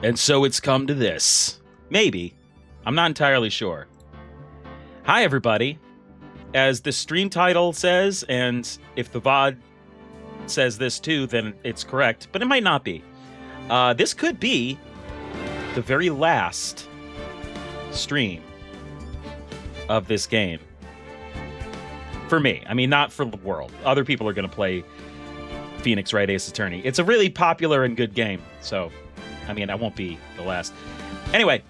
And so it's come to this. Maybe. I'm not entirely sure. Hi, everybody. As the stream title says, and if the VOD says this too, then it's correct, but it might not be. This could be the very last stream of this game. For me. I mean, not for the world. Other people are going to play Phoenix Wright Ace Attorney. It's a really popular and good game, so... I mean, I won't be the last. Anyway,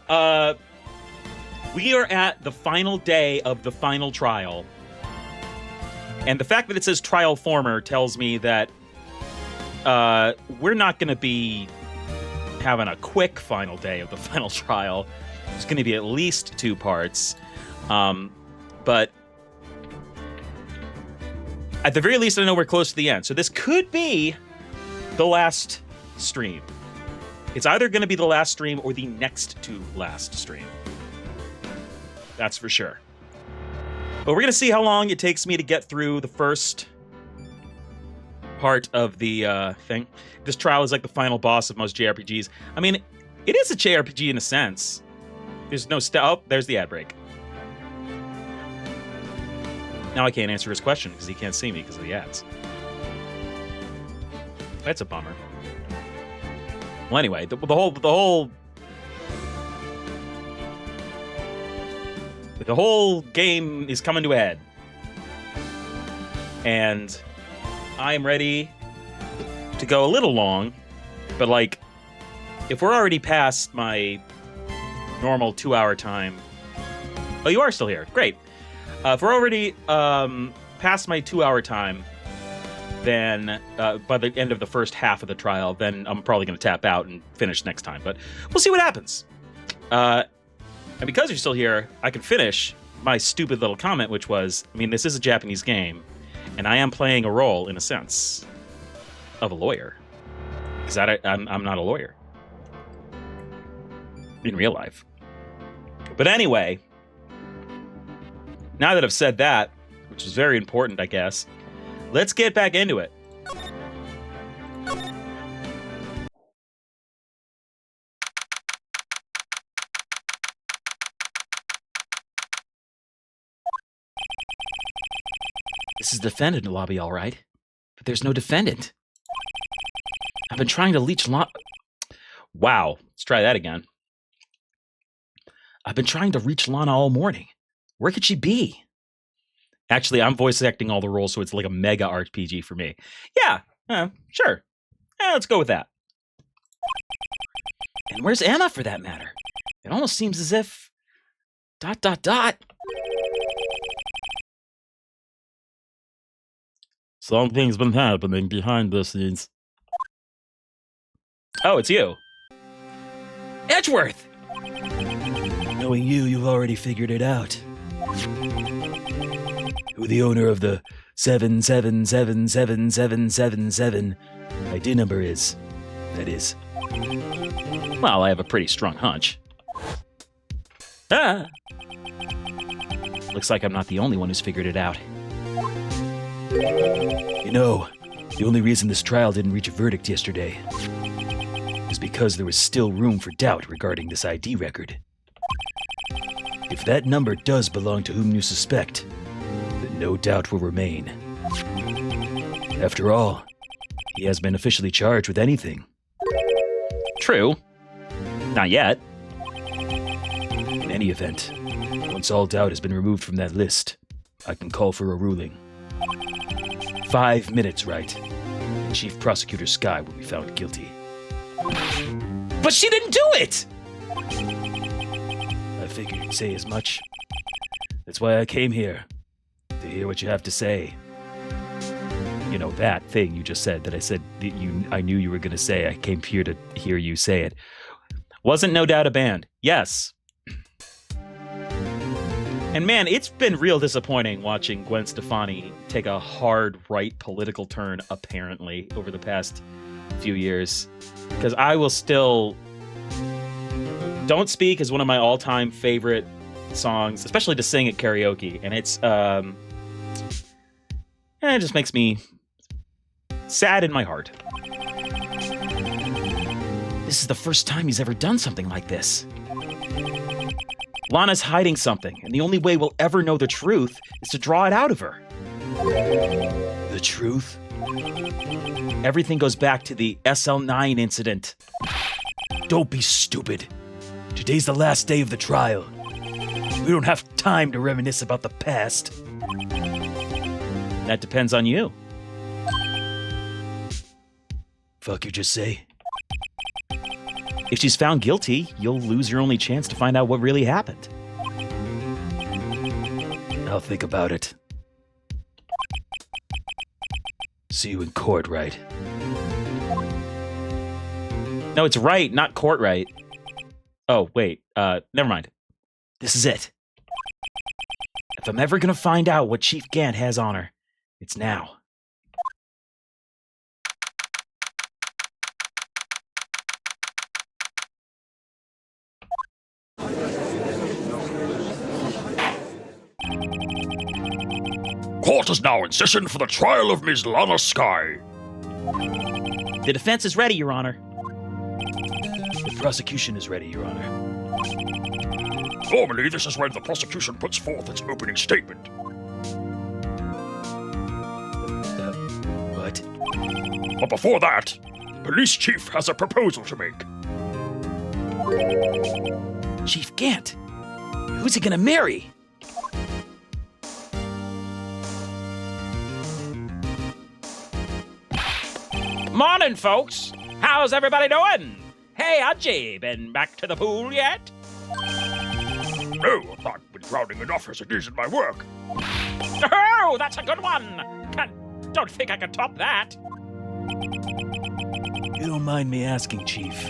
we are at the final day of the final trial. And the fact that it says trial former tells me that we're not going to be having a quick final day of the final trial. It's going to be at least 2 parts. But at the very least, I know we're close to the end. So this could be the last stream. It's either going to be the last stream or the next to last stream. That's for sure. But we're going to see how long it takes me to get through the first part of the thing. This trial is like the final boss of most JRPGs. I mean, it is a JRPG in a sense. There's no oh, there's the ad break. Now I can't answer his question because he can't see me because of the ads. That's a bummer. Well, anyway, the whole game is coming to a head, and I am ready to go a little long. But like, if we're already past my normal 2-hour time, oh, you are still here. Great. If we're already past my 2-hour time, then by the end of the first half of the trial, then I'm probably going to tap out and finish next time. But we'll see what happens. And because you're still here, I can finish my stupid little comment, which was, I mean, this is a Japanese game, and I am playing a role, in a sense, of a lawyer. Because I'm not a lawyer. In real life. But anyway, now that I've said that, which is very important, I guess, let's get back into it. This is the defendant lobby, all right. But there's no defendant. I've been trying to reach Lana. Wow. Let's try that again. I've been trying to reach Lana all morning. Where could she be? Actually, I'm voice acting all the roles, so it's like a mega RPG for me. Yeah, sure. Let's go with that. And where's Anna, for that matter? It almost seems as if... ... Something's been happening behind the scenes. Oh, it's you. Edgeworth! Knowing you, you've already figured it out. Who the owner of the 777777 ID number is, that is. Well, I have a pretty strong hunch. Ah! Looks like I'm not the only one who's figured it out. You know, the only reason this trial didn't reach a verdict yesterday is because there was still room for doubt regarding this ID record. If that number does belong to whom you suspect, then no doubt will remain. After all, he hasn't been officially charged with anything. True. Not yet. In any event, once all doubt has been removed from that list, I can call for a ruling. 5 minutes, Wright. Chief Prosecutor Skye will be found guilty. But she didn't do it! I figured you'd say as much. That's why I came here. To hear what you have to say. You know, that thing you just said that I said that I knew you were going to say. I came here to hear you say it. Wasn't No Doubt a band. Yes. And man, it's been real disappointing watching Gwen Stefani take a hard right political turn, apparently, over the past few years. Because I will still... Don't Speak is one of my all-time favorite songs, especially to sing at karaoke. And it's... it just makes me sad in my heart. This is the first time he's ever done something like this. Lana's hiding something, and the only way we'll ever know the truth is to draw it out of her. The truth? Everything goes back to the SL9 incident. Don't be stupid. Today's the last day of the trial. We don't have time to reminisce about the past. That depends on you. Fuck you just say? If she's found guilty, you'll lose your only chance to find out what really happened. I'll think about it. See you in court, Wright. No, it's Wright, not court Wright. Oh, wait. Never mind. This is it. If I'm ever gonna find out what Chief Gant has on her, it's now. Court is now in session for the trial of Ms. Lana Skye. The defense is ready, Your Honor. The prosecution is ready, Your Honor. Normally, this is when the prosecution puts forth its opening statement. What? But before that, Police Chief has a proposal to make. Chief Gant? Who's he gonna marry? Morning, folks. How's everybody doing? Hey, Ajay, been back to the pool yet? No, I've been drowning enough as it is in my work. Oh, that's a good one. Don't think I can top that. You don't mind me asking, Chief.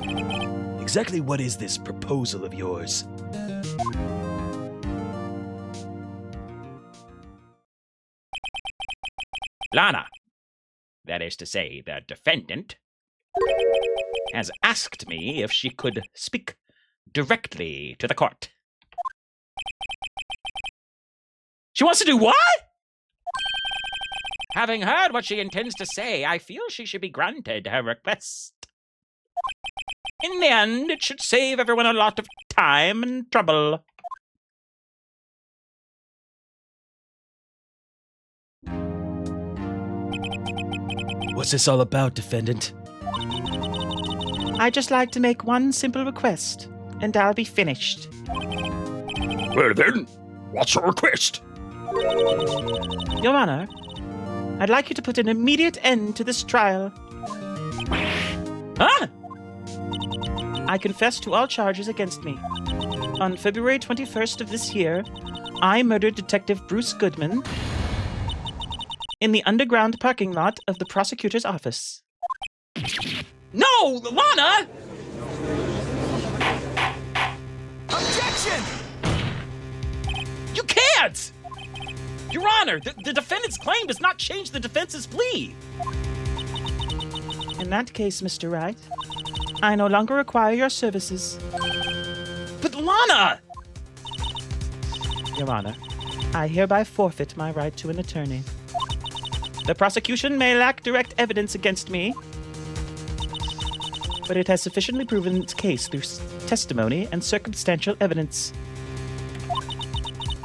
Exactly what is this proposal of yours? Lana, that is to say, the defendant, has asked me if she could speak directly to the court. She wants to do what? Having heard what she intends to say, I feel she should be granted her request. In the end, it should save everyone a lot of time and trouble. What's this all about, defendant? I'd just like to make one simple request, and I'll be finished. Well then, what's your request? Your Honor, I'd like you to put an immediate end to this trial. Huh? I confess to all charges against me. On February 21st of this year, I murdered Detective Bruce Goodman in the underground parking lot of the prosecutor's office. No, Lana! Objection! You can't! Your Honor, the defendant's claim does not change the defense's plea. In that case, Mr. Wright, I no longer require your services. But Lana! Your Honor, I hereby forfeit my right to an attorney. The prosecution may lack direct evidence against me, but it has sufficiently proven its case through testimony and circumstantial evidence.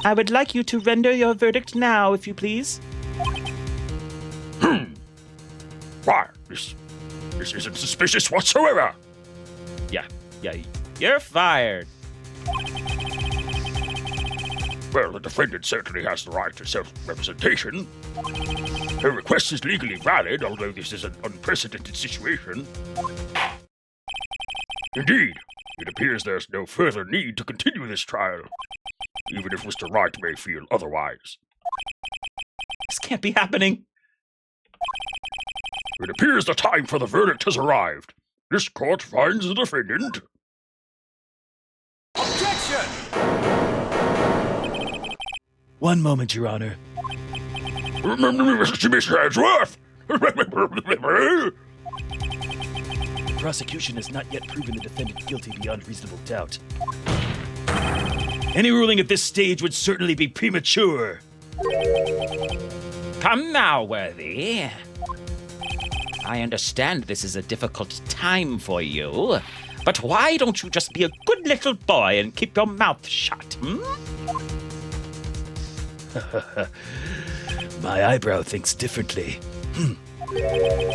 I would like you to render your verdict now, if you please. Why, this isn't suspicious whatsoever. Yeah, you're fired. Well, the defendant certainly has the right to self-representation. Her request is legally valid, although this is an unprecedented situation. Indeed, it appears there's no further need to continue this trial, even if Mr. Wright may feel otherwise. This can't be happening. It appears the time for the verdict has arrived. This court finds the defendant. Objection! One moment, Your Honor. Miss Hansworth! The prosecution has not yet proven the defendant guilty beyond reasonable doubt. Any ruling at this stage would certainly be premature. Come now, Worthy. I understand this is a difficult time for you, but why don't you just be a good little boy and keep your mouth shut, My eyebrow thinks differently.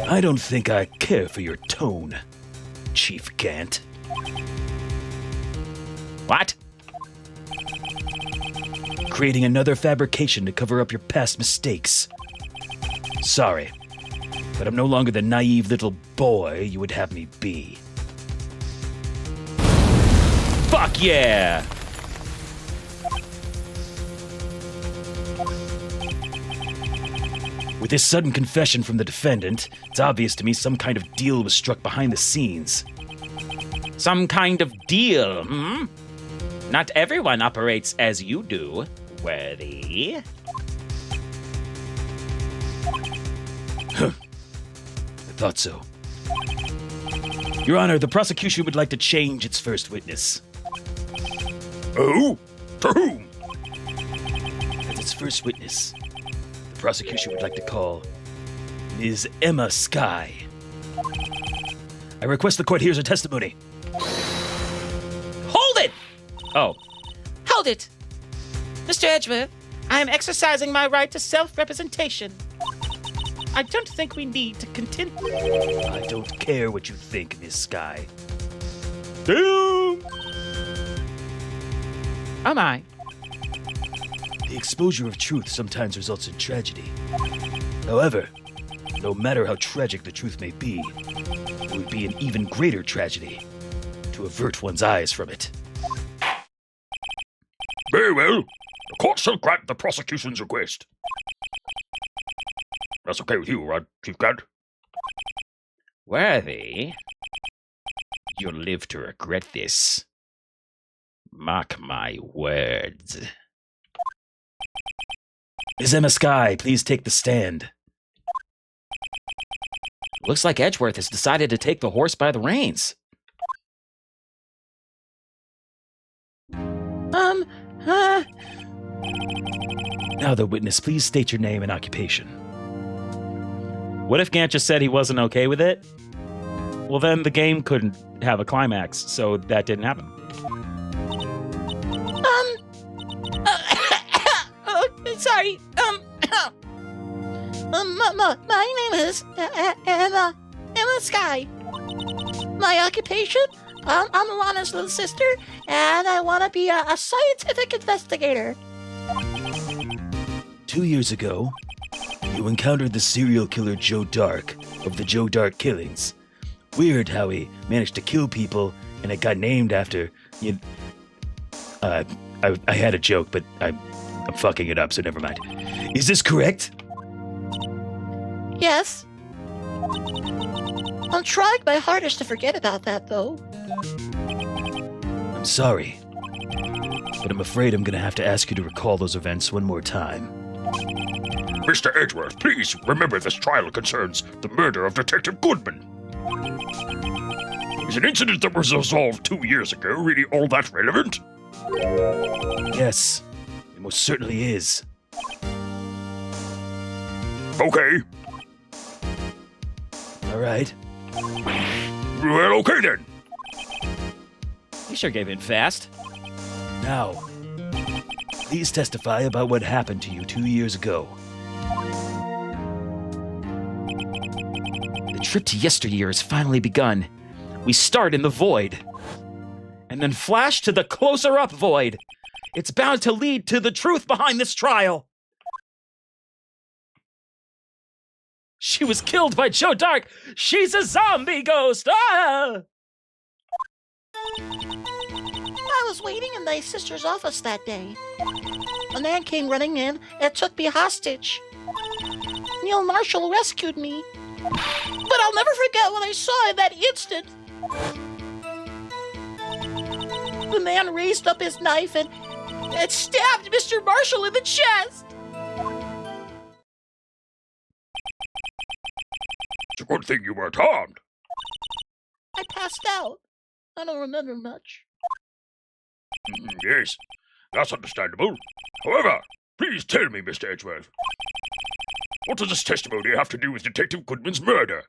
I don't think I care for your tone, Chief Gant. What? Creating another fabrication to cover up your past mistakes. Sorry, but I'm no longer the naive little boy you would have me be. Fuck yeah! With this sudden confession from the defendant, it's obvious to me some kind of deal was struck behind the scenes. Some kind of deal, Not everyone operates as you do, Worthy. I thought so. Your Honor, the prosecution would like to change its first witness. Oh? To whom? As its first witness, the prosecution would like to call Ms. Emma Skye. I request the court hears her testimony. Hold it! Oh, Hold it! Mr. Edgeworth, I am exercising my right to self-representation. I don't think we need to continue. I don't care what you think, Ms. Skye. damn! Oh my. The exposure of truth sometimes results in tragedy. However, no matter how tragic the truth may be, it would be an even greater tragedy to avert one's eyes from it. Very well. The court shall grant the prosecution's request. That's okay with you, right, Chief Gant? Worthy, you'll live to regret this. Mark my words. Ms. Emma Skye, please take the stand. Looks like Edgeworth has decided to take the horse by the reins. Now the witness, please state your name and occupation. What if Gant just said he wasn't okay with it? Well, then the game couldn't have a climax, so that didn't happen. Sorry. My name is Emma Skye. My occupation? I'm Alana's little sister, and I want to be a scientific investigator. 2 years ago, you encountered the serial killer Joe Dark of the Joe Dark killings. Weird how he managed to kill people, and it got named after you. I had a joke, but I'm fucking it up, so never mind. Is this correct? Yes. I'm trying my hardest to forget about that, though. I'm sorry, but I'm afraid I'm gonna have to ask you to recall those events one more time. Mr. Edgeworth, please remember this trial concerns the murder of Detective Goodman. Is an incident that was resolved 2 years ago really all that relevant? Yes, it most certainly is. Okay. All right. Well, okay then. He sure gave in fast. Now, please testify about what happened to you 2 years ago. The trip to yesteryear has finally begun. We start in the void, and then flash to the closer up void. It's bound to lead to the truth behind this trial. She was killed by Joe Dark. She's a zombie ghost. Ah! I was waiting in my sister's office that day. A man came running in and took me hostage. Neil Marshall rescued me. But I'll never forget what I saw in that instant. The man raised up his knife and stabbed Mr. Marshall in the chest. It's a good thing you weren't harmed. I passed out. I don't remember much. Yes, that's understandable. However, please tell me, Mr. Edgeworth, what does this testimony have to do with Detective Goodman's murder?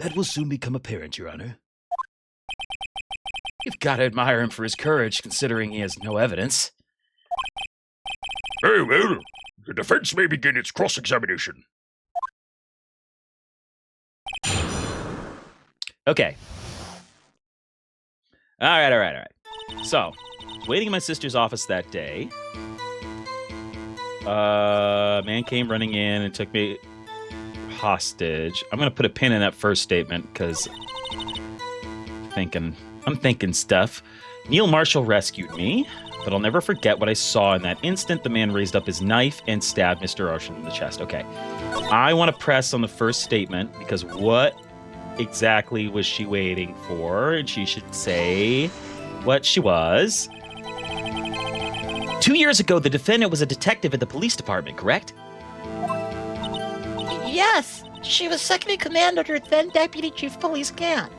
That will soon become apparent, Your Honor. You've got to admire him for his courage, considering he has no evidence. Very well. The defense may begin its cross-examination. Okay. All right. So, waiting in my sister's office that day. Man came running in and took me hostage. I'm gonna put a pin in that first statement because I'm thinking stuff. Neil Marshall rescued me, but I'll never forget what I saw in that instant. The man raised up his knife and stabbed Mr. Ocean in the chest. Okay. I want to press on the first statement because what exactly was she waiting for? And she should say what she was. 2 years ago, the defendant was a detective at the police department, correct? Yes, she was second in command under then Deputy Chief of Police Gann.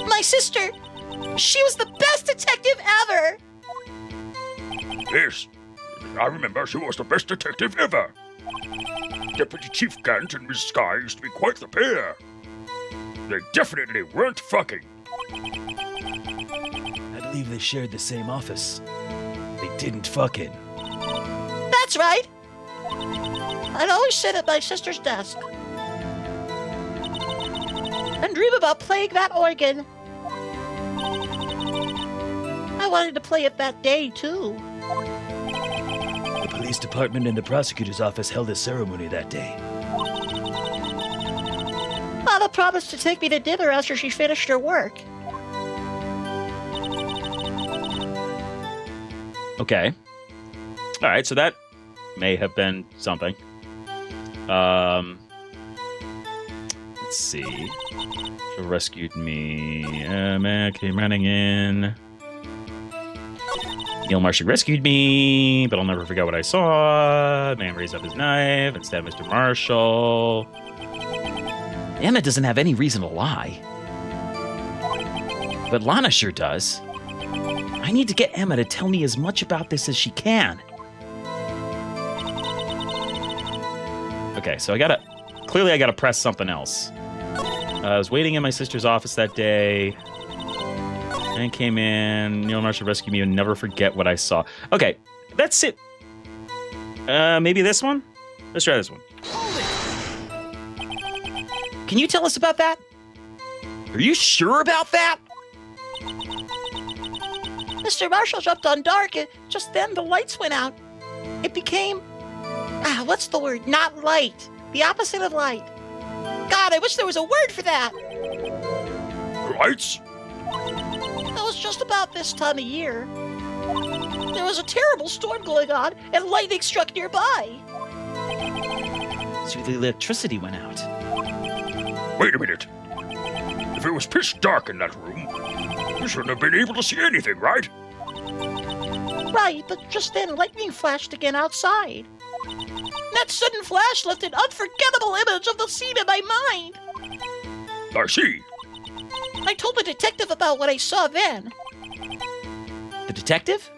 My sister, she was the best detective ever! Yes, I remember she was the best detective ever. Deputy Chief Gant and Miss Skye used to be quite the pair. They definitely weren't fucking. I believe they shared the same office. They didn't fucking. That's right! I'd always sit at my sister's desk and dream about playing that organ. I wanted to play it that day, too. The police department and the prosecutor's office held a ceremony that day. Mama promised to take me to dinner after she finished her work. Okay. All right, so that may have been something. Let's see. She rescued me. Man came running in. Neil Marshall rescued me, but I'll never forget what I saw. Man raised up his knife and stabbed Mr. Marshall. Emma doesn't have any reason to lie. But Lana sure does. I need to get Emma to tell me as much about this as she can. Okay, so I gotta press something else. I was waiting in my sister's office that day. Man came in. Neil Marshall rescued me and never forget what I saw. Okay, that's it. Maybe this one? Let's try this one. Can you tell us about that? Are you sure about that? Mr. Marshall jumped on dark, and just then the lights went out. It became... what's the word? Not light. The opposite of light. God, I wish there was a word for that. Lights? It was just about this time of year. There was a terrible storm going on, and lightning struck nearby. So the electricity went out. Wait a minute. If it was pitch dark in that room, you shouldn't have been able to see anything, right? Right, but just then lightning flashed again outside. That sudden flash left an unforgettable image of the scene in my mind. I see. I told the detective about what I saw then. The detective?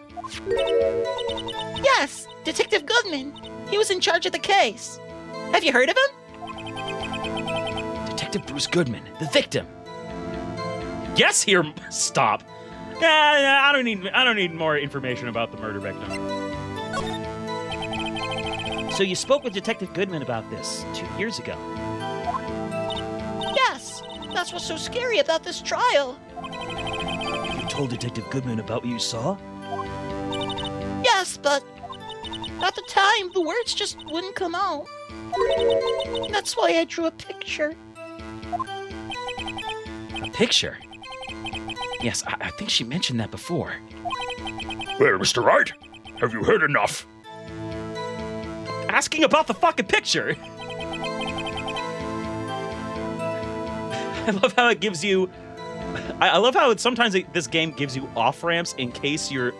Yes, Detective Goodman. He was in charge of the case. Have you heard of him? Detective Bruce Goodman, the victim. Yes, here. Stop. Yeah, I don't need more information about the murder victim. So you spoke with Detective Goodman about this 2 years ago. Yes, that's what's so scary about this trial. You told Detective Goodman about what you saw? Yes, but at the time, the words just wouldn't come out. That's why I drew a picture. A picture? Yes, I think she mentioned that before. Well, Mr. Wright, have you heard enough? Asking about the fucking picture. I love how it gives you... I love how this game gives you off-ramps in case you're...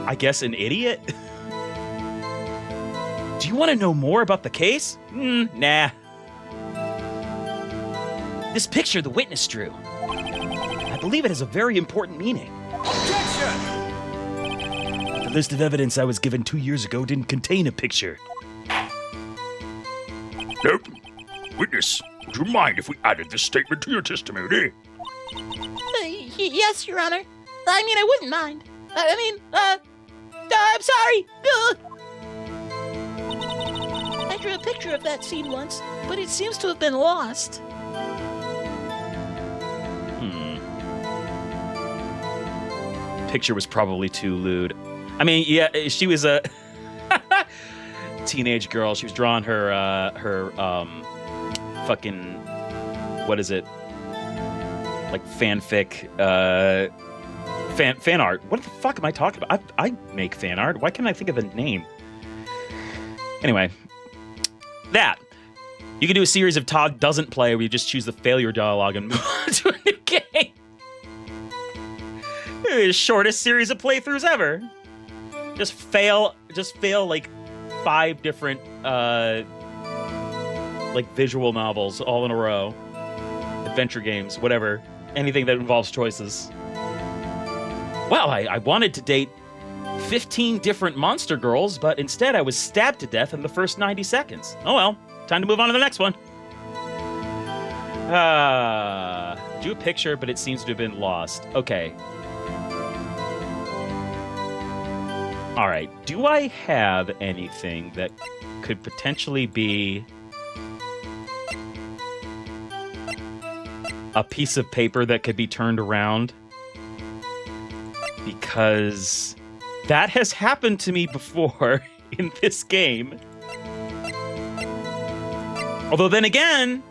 I guess an idiot? Do you want to know more about the case? Nah. This picture the witness drew. I believe it has a very important meaning. Objection! The list of evidence I was given 2 years ago didn't contain a picture. Nope. Witness, would you mind if we added this statement to your testimony? Yes, Your Honor. I mean, I wouldn't mind. I'm sorry. I drew a picture of that scene once, but it seems to have been lost. Picture was probably too lewd. I mean, yeah, she was a teenage girl. She was drawing her fucking, what is it? Like fanfic, fan art. What the fuck am I talking about? I make fan art. Why can't I think of the name? Anyway, that. You can do a series of Todd doesn't play where you just choose the failure dialogue and move on to a new game. The shortest series of playthroughs ever. Just fail like 5 different like visual novels all in a row. Adventure games, whatever. Anything that involves choices. Well, I wanted to date 15 different monster girls, but instead I was stabbed to death in the first 90 seconds. Oh well, time to move on to the next one. Drew a picture, but it seems to have been lost. Okay. All right, do I have anything that could potentially be a piece of paper that could be turned around? Because that has happened to me before in this game. Although then again,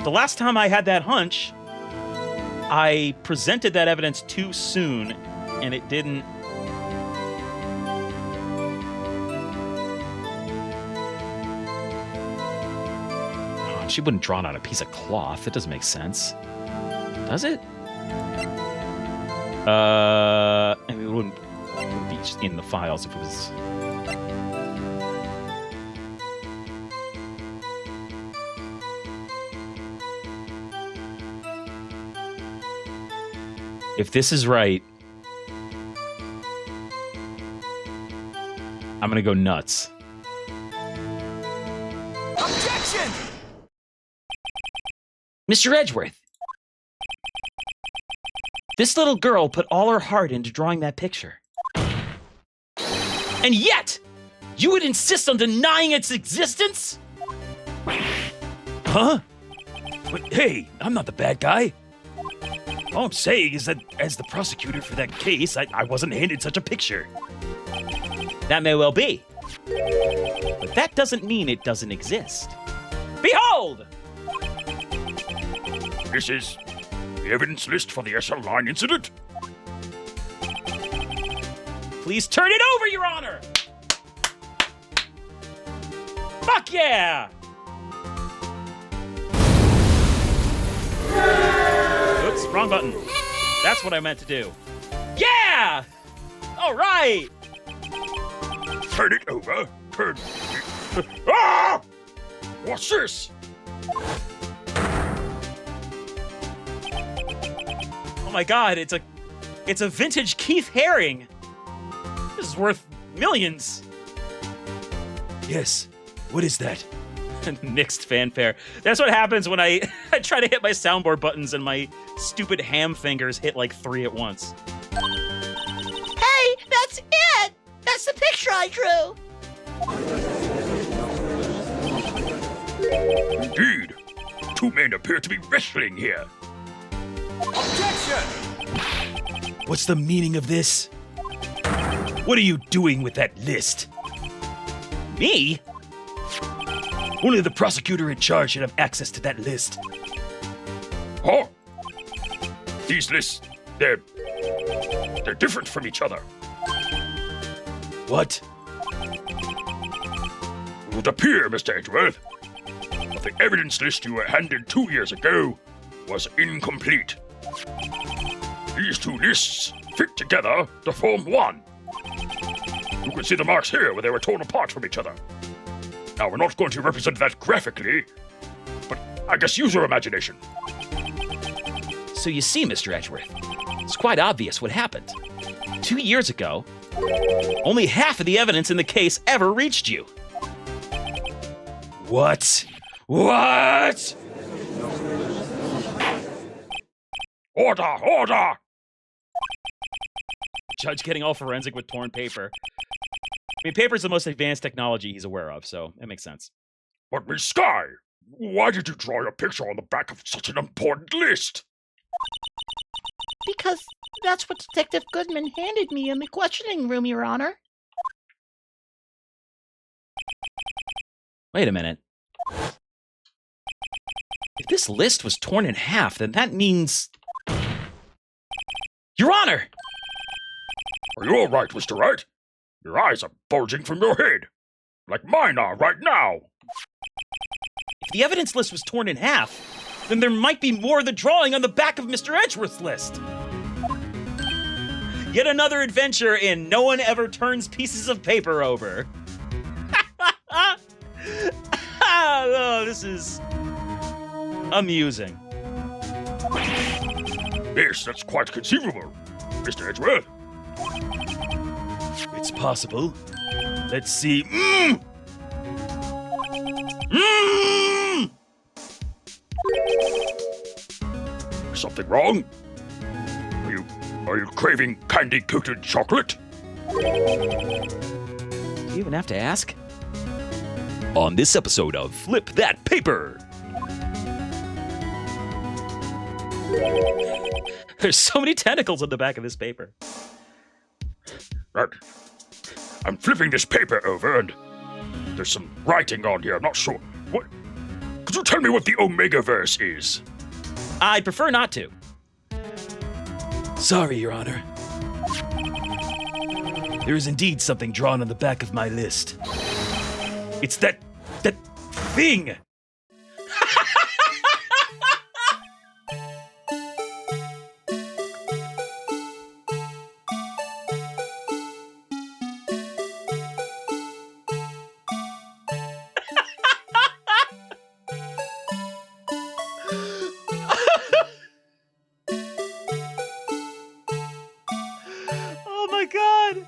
the last time I had that hunch, I presented that evidence too soon, and it didn't... She wouldn't draw it on a piece of cloth. That doesn't make sense. Does it? I mean, it wouldn't be in the files if it was... If this is right, I'm gonna go nuts. Objection! Mr. Edgeworth, this little girl put all her heart into drawing that picture. And yet, you would insist on denying its existence? Huh? But hey, I'm not the bad guy. All I'm saying is that as the prosecutor for that case, I wasn't handed such a picture. That may well be. But that doesn't mean it doesn't exist. Behold! This is the evidence list for the SL Line incident. Please turn it over, Your Honor! Fuck yeah! Oops, wrong button. That's what I meant to do. Yeah! All right! Turn it over. Turn it. Ah! What's this? Oh my god, it's a vintage Keith Haring. This is worth millions. Yes. What is that? Mixed fanfare. That's what happens when I try to hit my soundboard buttons and my stupid ham fingers hit like 3 at once. Hey, that's it! That's the picture I drew! Indeed. 2 men appear to be wrestling here. Objection! What's the meaning of this? What are you doing with that list? Me? Only the prosecutor in charge should have access to that list. Huh? These lists, they're different from each other. What? It would appear, Mr. Edgeworth, that the evidence list you were handed 2 years ago was incomplete. These 2 lists fit together to form one. You can see the marks here where they were torn apart from each other. Now, we're not going to represent that graphically, but I guess use your imagination. So you see, Mr. Edgeworth, it's quite obvious what happened. 2 years ago, only half of the evidence in the case ever reached you. What? What? Order! Order! Judge getting all forensic with torn paper. I mean, paper's the most advanced technology he's aware of, so that makes sense. But Miss Sky, why did you draw your picture on the back of such an important list? Because that's what Detective Goodman handed me in the questioning room, Your Honor. Wait a minute. If this list was torn in half, then that means... Your Honor! Are you all right, Mr. Wright? Your eyes are bulging from your head, like mine are right now. If the evidence list was torn in half, then there might be more of the drawing on the back of Mr. Edgeworth's list. Yet another adventure in No One Ever Turns Pieces of Paper Over. Oh, this is amusing. Yes, that's quite conceivable, Mr. Edgeworth. It's possible. Let's see. Something wrong? Are you craving candy-coated chocolate? Do you even have to ask? On this episode of Flip That Paper. There's so many tentacles on the back of this paper. Right. I'm flipping this paper over and there's some writing on here. I'm not sure. What? Could you tell me what the Omegaverse is? I'd prefer not to. Sorry, Your Honor. There is indeed something drawn on the back of my list. It's that thing! Oh my god!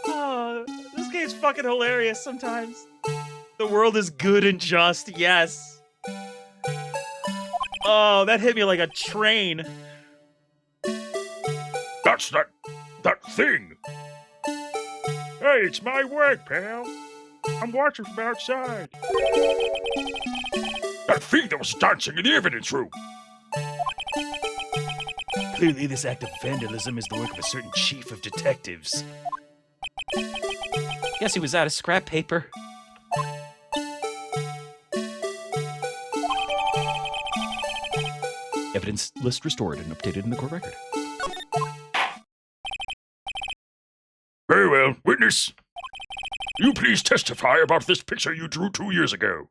Oh, this game's fucking hilarious sometimes. The world is good and just, yes. Oh, that hit me like a train. That's that thing. Hey, it's my work, pal. I'm watching from outside. That thing that was dancing in the evidence room. Clearly, this act of vandalism is the work of a certain chief of detectives. Guess he was out of scrap paper. Evidence list restored and updated in the court record. Very well, witness. You please testify about this picture you drew 2 years ago.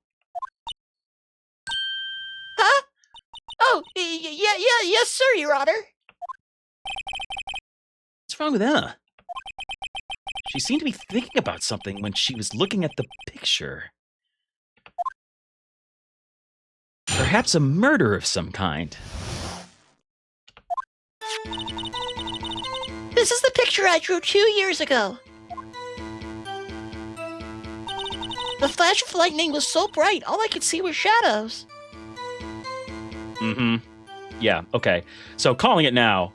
Huh? Oh, yes, sir, Your Honor. What's wrong with Emma? She seemed to be thinking about something when she was looking at the picture. Perhaps a murder of some kind. This is the picture I drew 2 years ago. The flash of lightning was so bright, all I could see were shadows. Mm-hmm. Yeah, okay. So calling it now.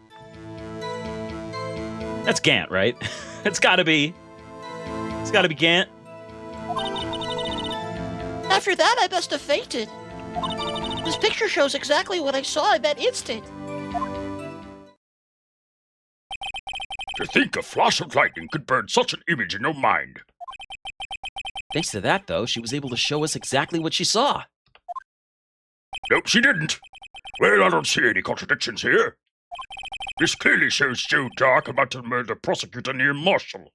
That's Gant, right? It's gotta be Gant. After that, I must have fainted. This picture shows exactly what I saw in that instant. To think a flash of lightning could burn such an image in your mind. Thanks to that, though, she was able to show us exactly what she saw. Nope, she didn't. Well, I don't see any contradictions here. This clearly shows Joe Dark about to murder prosecutor Neil Marshall.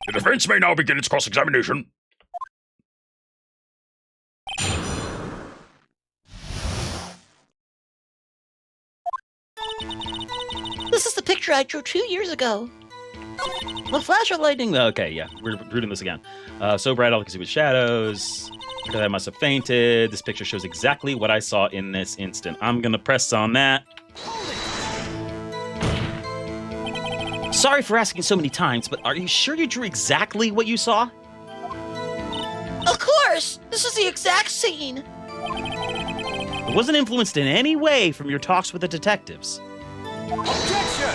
The defense may now begin its cross-examination. This is the picture I drew 2 years ago. The flash of lightning. Okay, yeah, we're doing this again. So bright, all I can see was shadows. After that, I must have fainted. This picture shows exactly what I saw in this instant. I'm gonna press on that. Sorry for asking so many times, but are you sure you drew exactly what you saw? Of course! This is the exact scene! It wasn't influenced in any way from your talks with the detectives. Objection!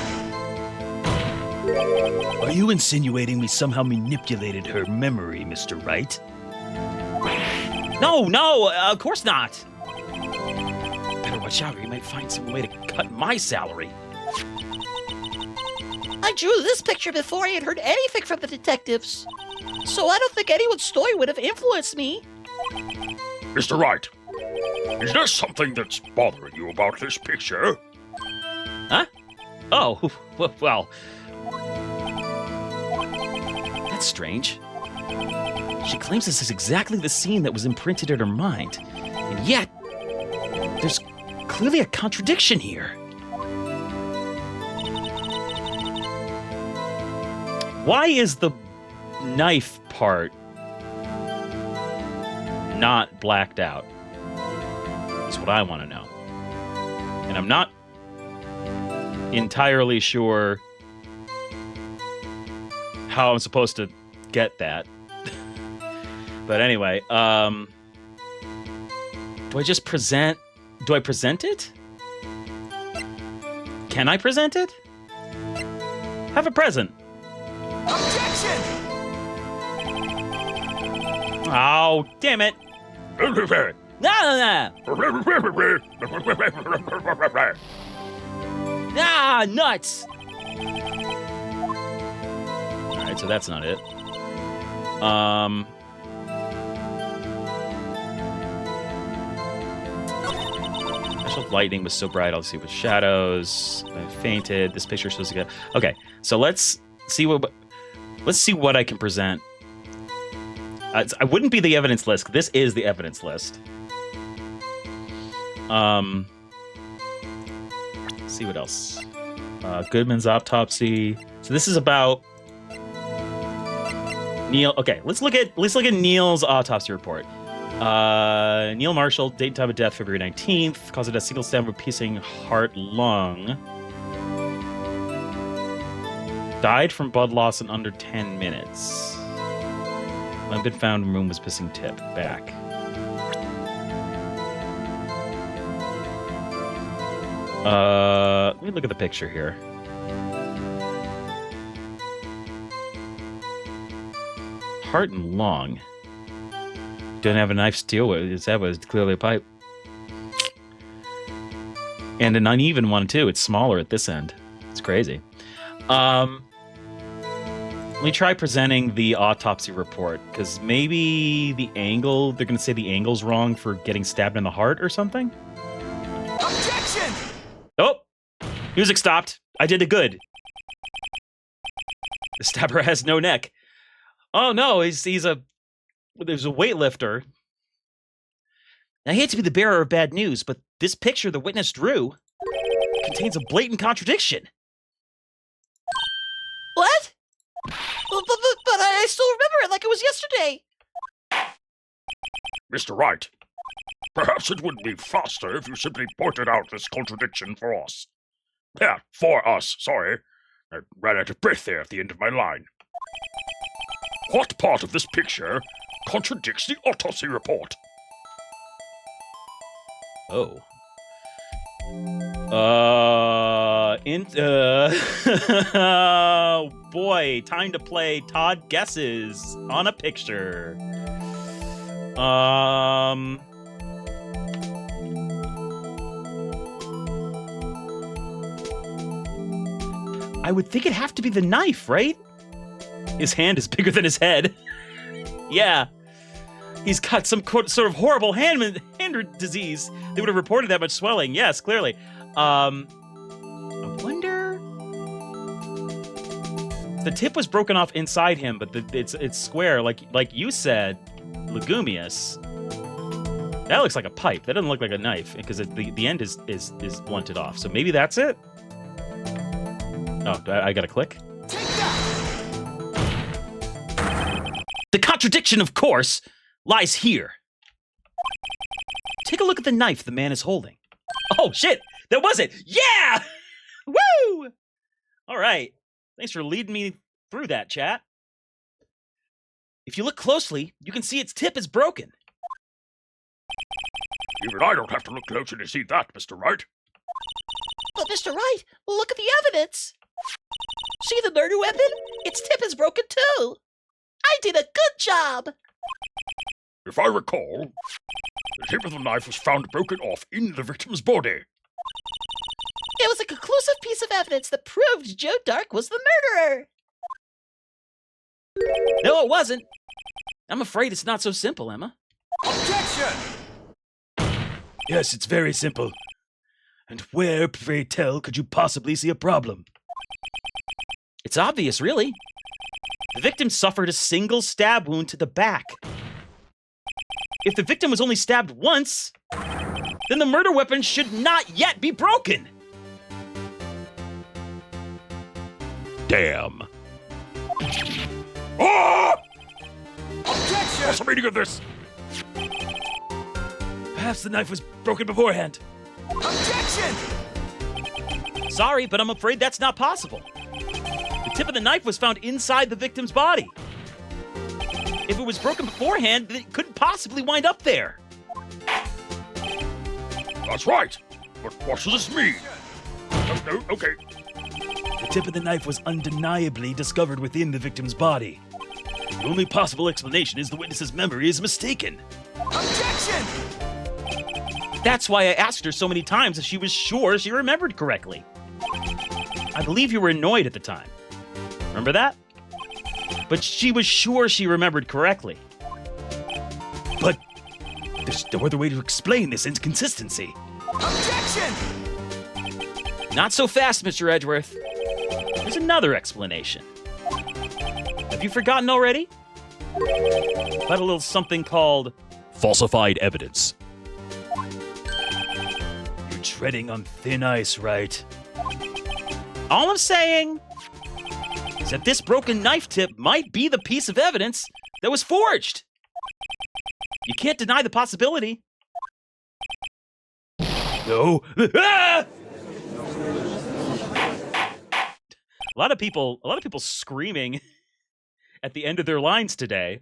Are you insinuating we somehow manipulated her memory, Mr. Wright? No, of course not. Better watch out or you might find some way to cut my salary. I drew this picture before I had heard anything from the detectives. So I don't think anyone's story would have influenced me. Mr. Wright, is there something that's bothering you about this picture? Huh? Oh, well. That's strange. She claims this is exactly the scene that was imprinted in her mind. And yet, there's clearly a contradiction here. Why is the knife part not blacked out? That's what I want to know. And I'm not entirely sure how I'm supposed to get that. But anyway, do I present it? Can I present it? Have a present. Objection! Oh, damn it. No. Ah, nuts. All right, so that's not it. Special lightning was so bright, I'll see with shadows. I fainted. This picture shows again. Okay, so let's see what I can present. I wouldn't be the evidence list. This is the evidence list. Let's see what else. Goodman's autopsy. So this is about Neil. Okay, let's look at Neil's autopsy report. Neil Marshall, date and time of death, February 19th. Cause of death, single stem of piercing heart lung. Died from blood loss in under 10 minutes. Limp been found in room was missing tip. Back. Let me look at the picture here. Heart and lung. Don't have a knife to deal with. That was clearly a pipe. And an uneven one, too. It's smaller at this end. It's crazy. Let me try presenting the autopsy report, because maybe the angle, they're going to say the angle's wrong for getting stabbed in the heart or something? Objection! Oh! Music stopped. I did it good. The stabber has no neck. Oh no, there's a weightlifter. I hate to be the bearer of bad news, but this picture the witness drew contains a blatant contradiction. What? But I still remember it like it was yesterday. Mr. Wright, perhaps it would be faster if you simply pointed out this contradiction for us. Yeah, for us, sorry. I ran out of breath there at the end of my line. What part of this picture contradicts the autopsy report? Oh. Oh boy, time to play Todd Guesses on a picture. I would think it'd have to be the knife, right? His hand is bigger than his head. Yeah. He's got some sort of horrible hand disease. They would have reported that much swelling. Yes, clearly. I wonder. The tip was broken off inside him, but it's square, like you said, legumious. That looks like a pipe. That doesn't look like a knife because the end is blunted off. So maybe that's it. Oh, I gotta click. Take that! The contradiction, of course, lies here. Take a look at the knife the man is holding. Oh, shit! That was it! Yeah! Woo! All right. Thanks for leading me through that, chat. If you look closely, you can see its tip is broken. Even I don't have to look closer to see that, Mr. Wright. But Mr. Wright, look at the evidence. See the murder weapon? Its tip is broken too. I did a good job. If I recall, the tip of the knife was found broken off in the victim's body. It was a conclusive piece of evidence that proved Joe Dark was the murderer. No, it wasn't. I'm afraid it's not so simple, Emma. Objection! Yes, it's very simple. And where, pray tell, could you possibly see a problem? It's obvious, really. The victim suffered a single stab wound to the back. If the victim was only stabbed once, then the murder weapon should not yet be broken. Damn. Ah! Objection! What's the meaning of this? Perhaps the knife was broken beforehand. Objection! Sorry, but I'm afraid that's not possible. The tip of the knife was found inside the victim's body. If it was broken beforehand, then it couldn't possibly wind up there. That's right. But what does this mean? No, okay. The tip of the knife was undeniably discovered within the victim's body. The only possible explanation is the witness's memory is mistaken. Objection! That's why I asked her so many times if she was sure she remembered correctly. I believe you were annoyed at the time. Remember that? But she was sure she remembered correctly. But there's no other way to explain this inconsistency. Objection! Not so fast, Mr. Edgeworth. There's another explanation. Have you forgotten already? About a little something called falsified evidence. You're treading on thin ice, Wright? All I'm saying is that this broken knife tip might be the piece of evidence that was forged. You can't deny the possibility. No. Ah! A lot of people screaming at the end of their lines today.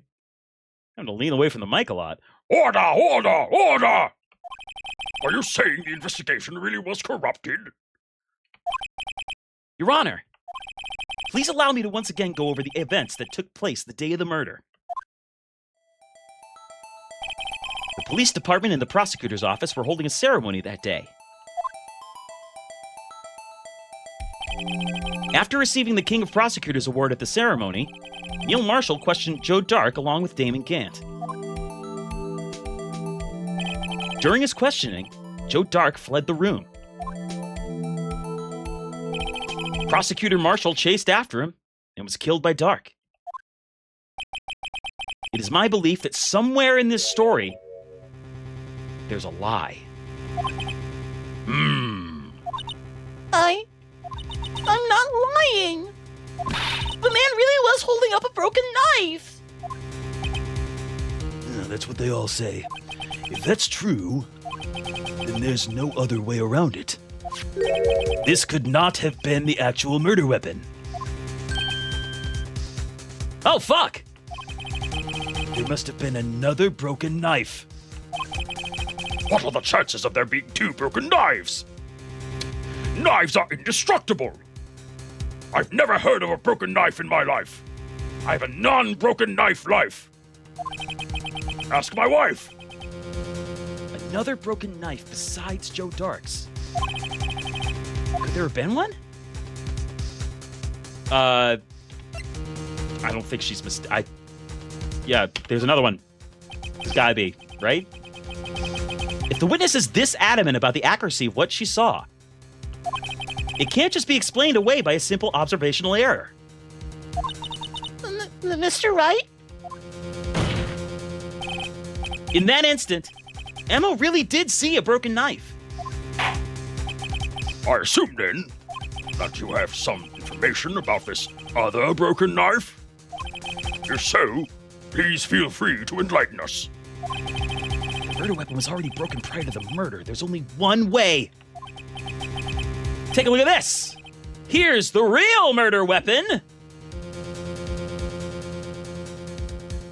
I'm gonna lean away from the mic a lot. Order! Order! Order! Are you saying the investigation really was corrupted? Your Honor, please allow me to once again go over the events that took place the day of the murder. The police department and the prosecutor's office were holding a ceremony that day. After receiving the King of Prosecutors Award at the ceremony, Neil Marshall questioned Joe Dark along with Damon Gant. During his questioning, Joe Dark fled the room. Prosecutor Marshall chased after him and was killed by Dark. It is my belief that somewhere in this story, there's a lie. I'm not lying. The man really was holding up a broken knife. That's what they all say. If that's true, then there's no other way around it. This could not have been the actual murder weapon. Oh, fuck! There must have been another broken knife. What are the chances of there being two broken knives? Knives are indestructible. I've never heard of a broken knife in my life. I have a non-broken knife life. Ask my wife. Another broken knife besides Joe Dark's. Could there have been one? I don't think she's yeah, there's another one. There's gotta be, right? If the witness is this adamant about the accuracy of what she saw, it can't just be explained away by a simple observational error. Mr. Wright? In that instant, Emma really did see a broken knife. I assume, then, that you have some information about this other broken knife? If so, please feel free to enlighten us. The murder weapon was already broken prior to the murder. There's only one way. Take a look at this. Here's the real murder weapon.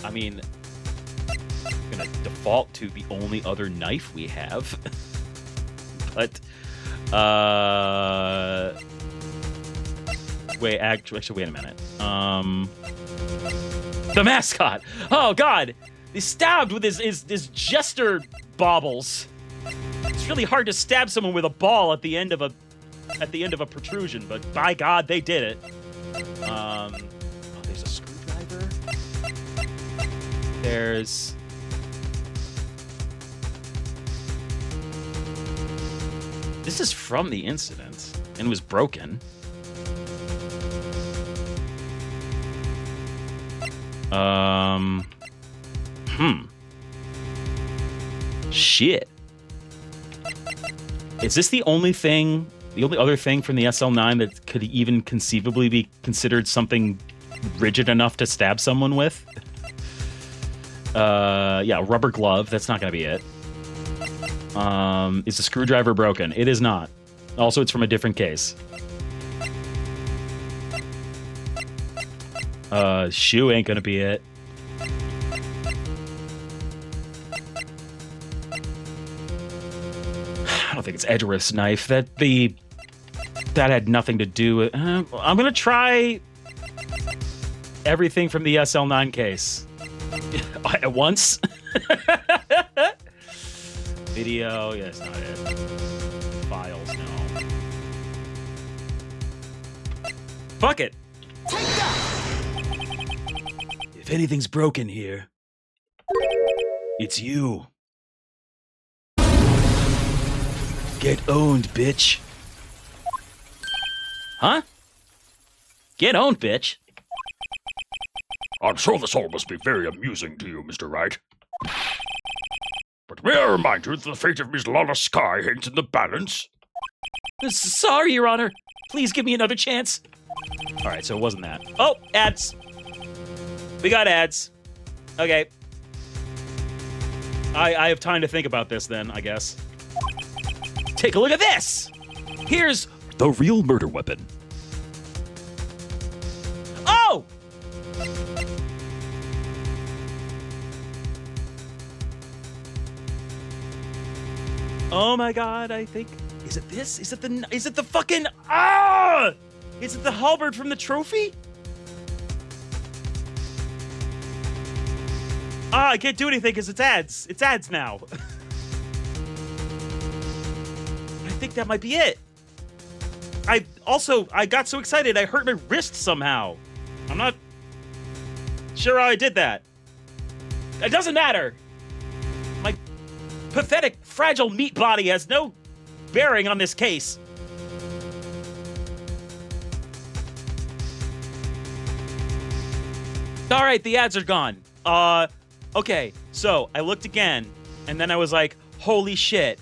I mean, I'm gonna default to the only other knife we have. But, actually, wait a minute. The mascot. Oh, God. He's stabbed with his jester baubles. It's really hard to stab someone with a ball at the end of a protrusion, but by God, they did it. Oh, there's a screwdriver. There's... This is from the incident and was broken. Shit. Is this the only other thing from the SL9 that could even conceivably be considered something rigid enough to stab someone with? Yeah, rubber glove. That's not gonna be it. Is the screwdriver broken? It is not. Also, it's from a different case. Shoe ain't gonna be it. I don't think it's Edgeworth's knife. That had nothing to do with... I'm gonna try everything from the SL9 case. At once? Video, yeah, it's not it. Files, no. Fuck it! Take that! If anything's broken here, it's you. Get owned, bitch. Huh? Get owned, bitch. I'm sure this all must be very amusing to you, Mr. Wright. But may I remind you that the fate of Miss Lana Sky hangs in the balance? Sorry, Your Honor. Please give me another chance. All right, so it wasn't that. Oh, ads. We got ads. Okay. I have time to think about this then, I guess. Take a look at this. Here's the real murder weapon. Oh! Oh my God, I think... Is it this? Is it the fucking... Ah! Is it the halberd from the trophy? Ah, I can't do anything because it's ads. It's ads now. I think that might be it. I got so excited I hurt my wrist somehow. I'm not sure how I did that. It doesn't matter. My pathetic, fragile meat body has no bearing on this case. All right, the ads are gone. Okay, so I looked again, and then I was like, holy shit.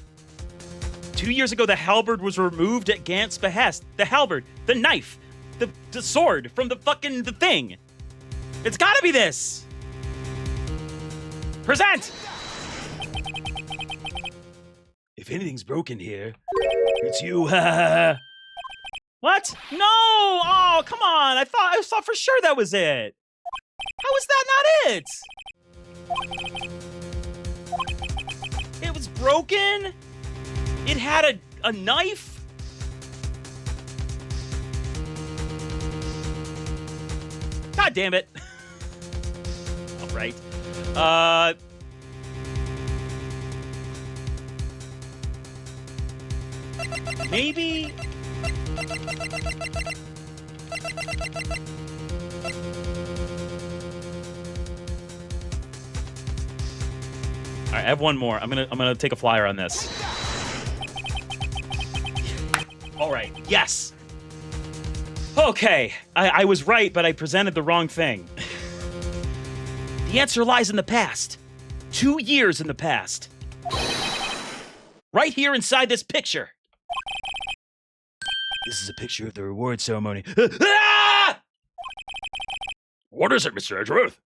2 years ago, the halberd was removed at Gant's behest. The halberd, the knife, the sword from the thing. It's gotta be this. Present! If anything's broken here, it's you. What? No! Oh, come on! I thought for sure that was it. How is that not it? It was broken. It had a knife. God damn it. All right. Maybe. All right, I have one more. I'm gonna take a flyer on this. All right. Yes. Okay. I was right, but I presented the wrong thing. The answer lies in the past. 2 years in the past. Right here inside this picture. This is a picture of the reward ceremony. Ah! What is it, Mr. Edgeworth?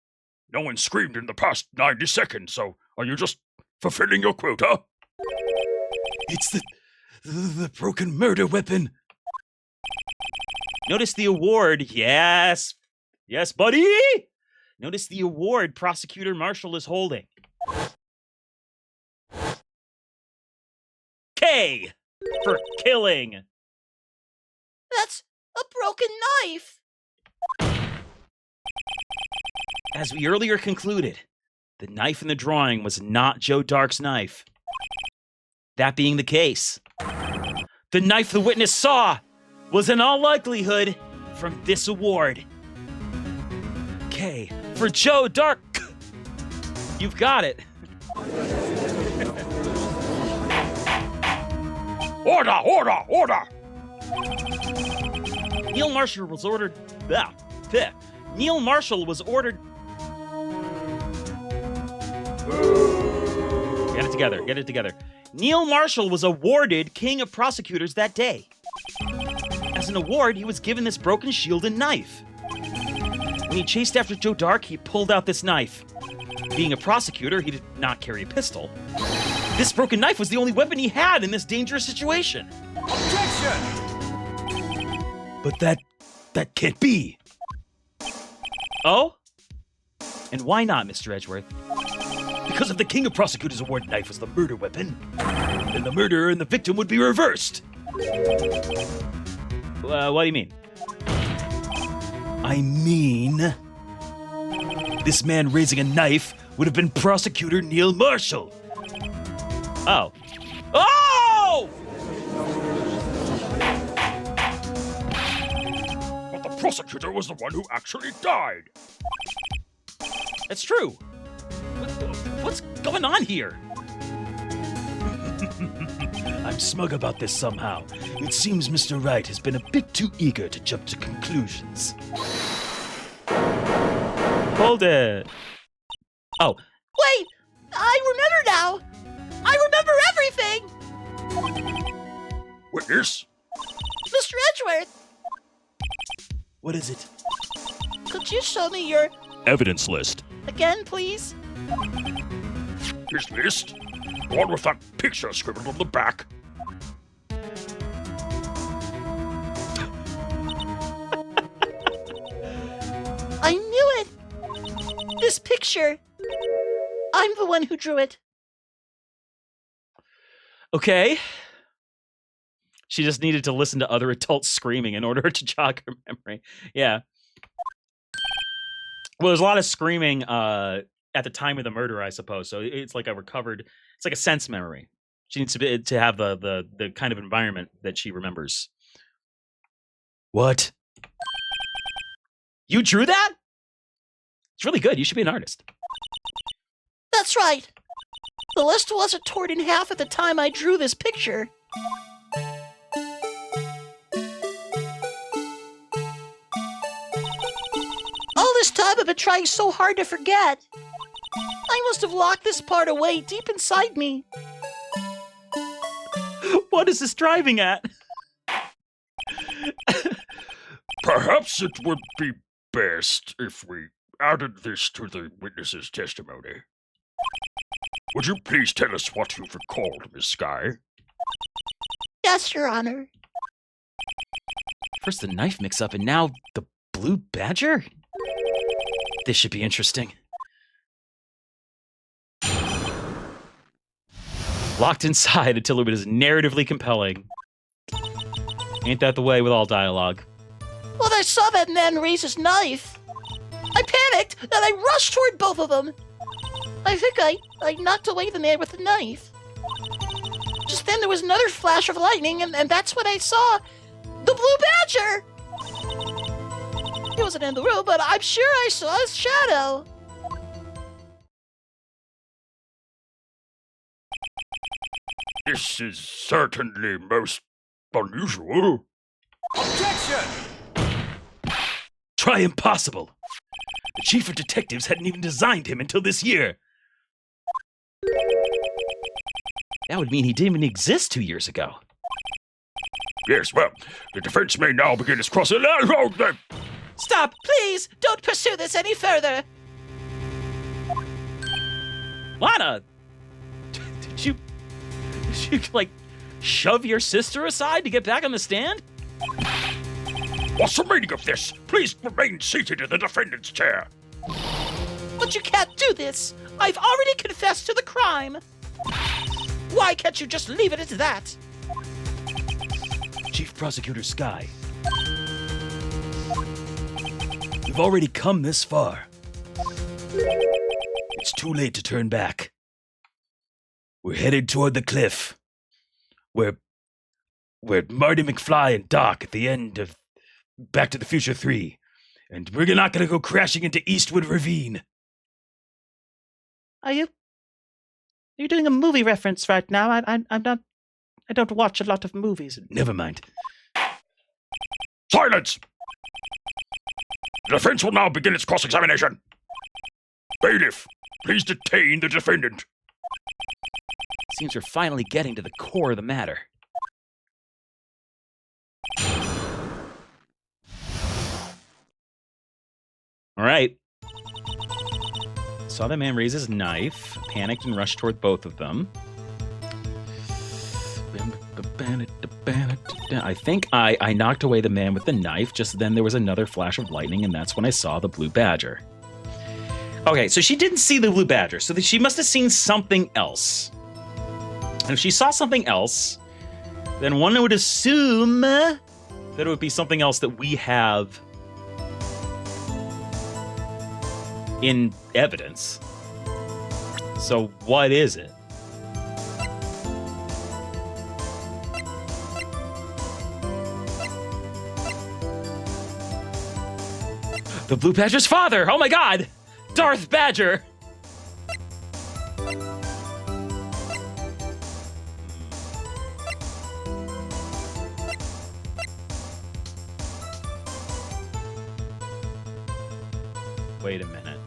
No one screamed in the past 90 seconds, so are you just fulfilling your quota? It's the broken murder weapon. Notice the award. Yes. Yes, buddy. Notice the award Prosecutor Marshall is holding. K for killing. That's a broken knife. As we earlier concluded, the knife in the drawing was not Joe Dark's knife. That being the case, the knife the witness saw was in all likelihood from this award. K for Joe Dark. You've got it. Order! Order! Order! Neil Marshall was ordered. Neil Marshall was ordered. Get it together. Get it together. Neil Marshall was awarded King of Prosecutors that day. As an award, he was given this broken shield and knife. When he chased after Joe Dark, he pulled out this knife. Being a prosecutor, he did not carry a pistol. This broken knife was the only weapon he had in this dangerous situation. Objection! But that can't be. Oh? And why not, Mr. Edgeworth? Because if the King of Prosecutors award knife was the murder weapon, then the murderer and the victim would be reversed. What do you mean? I mean, this man raising a knife would have been Prosecutor Neil Marshall. Oh. Oh! But the prosecutor was the one who actually died. That's true. What's going on here? I'm smug about this somehow. It seems Mr. Wright has been a bit too eager to jump to conclusions. Hold it. Oh. Wait, I remember now. I remember everything. Witness? Mr. Edgeworth, What is it? could you show me your Evidence list. again, please? His list? The one with that picture scribbled on the back. I knew it. This picture. I'm the one who drew it. Okay. She just needed to listen to other adults screaming in order to jog her memory. Yeah. Well, there's a lot of screaming at the time of the murder, I suppose. So it's like it's like a sense memory. She needs to have the kind of environment that she remembers. What? You drew that? It's really good. You should be an artist. That's right. The list wasn't torn in half at the time I drew this picture. All this time I've been trying so hard to forget. I must have locked this part away deep inside me. What is this driving at? Perhaps it would be best if we added this to the witness's testimony. Would you please tell us what you've recalled, Miss Sky? Yes, Your Honor. First the knife mix-up, and now the blue badger? This should be interesting. Locked inside until it was narratively compelling. Ain't that the way with all dialogue? When I saw that man raise his knife, I panicked and I rushed toward both of them. I think I knocked away the man with the knife. Just then there was another flash of lightning, and that's when I saw the blue badger. He wasn't in the room, but I'm sure I saw his shadow. This is certainly most unusual. Objection! Try impossible. The chief of detectives hadn't even designed him until this year. That would mean he didn't even exist 2 years ago. Yes, well, the defense may now begin its crossing. Stop, please! Don't pursue this any further! Lana! Did you like, shove your sister aside to get back on the stand? What's the meaning of this? Please remain seated in the defendant's chair. But you can't do this. I've already confessed to the crime. Why can't you just leave it at that? Chief Prosecutor Sky. We've already come this far. It's too late to turn back. We're headed toward the cliff. Where Marty McFly and Doc at the end of Back to the Future 3. And we're not gonna go crashing into Eastwood Ravine. Are you doing a movie reference right now? I'm not. I don't watch a lot of movies. Never mind. Silence! The defense will now begin its cross-examination. Bailiff, please detain the defendant. Seems we're finally getting to the core of the matter. All right. Saw that man raise his knife, panicked and rushed toward both of them. I think I knocked away the man with the knife. Just then there was another flash of lightning, and that's when I saw the blue badger. Okay, so she didn't see the blue badger, so she must have seen something else. And if she saw something else, then one would assume that it would be something else that we have in evidence. So what is it? The Blue Badger's father! Oh my god! Darth Badger! Wait a minute.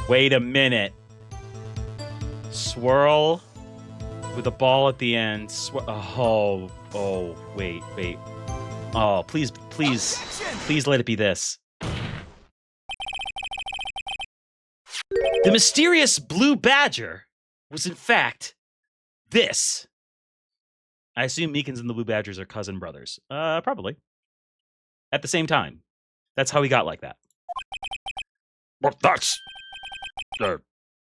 Wait a minute. Swirl with a ball at the end. Oh, wait. Oh, please let it be this. The mysterious blue badger was in fact this. I assume Meekins and the blue badgers are cousin brothers. Probably. At the same time. That's how he got like that. But that's...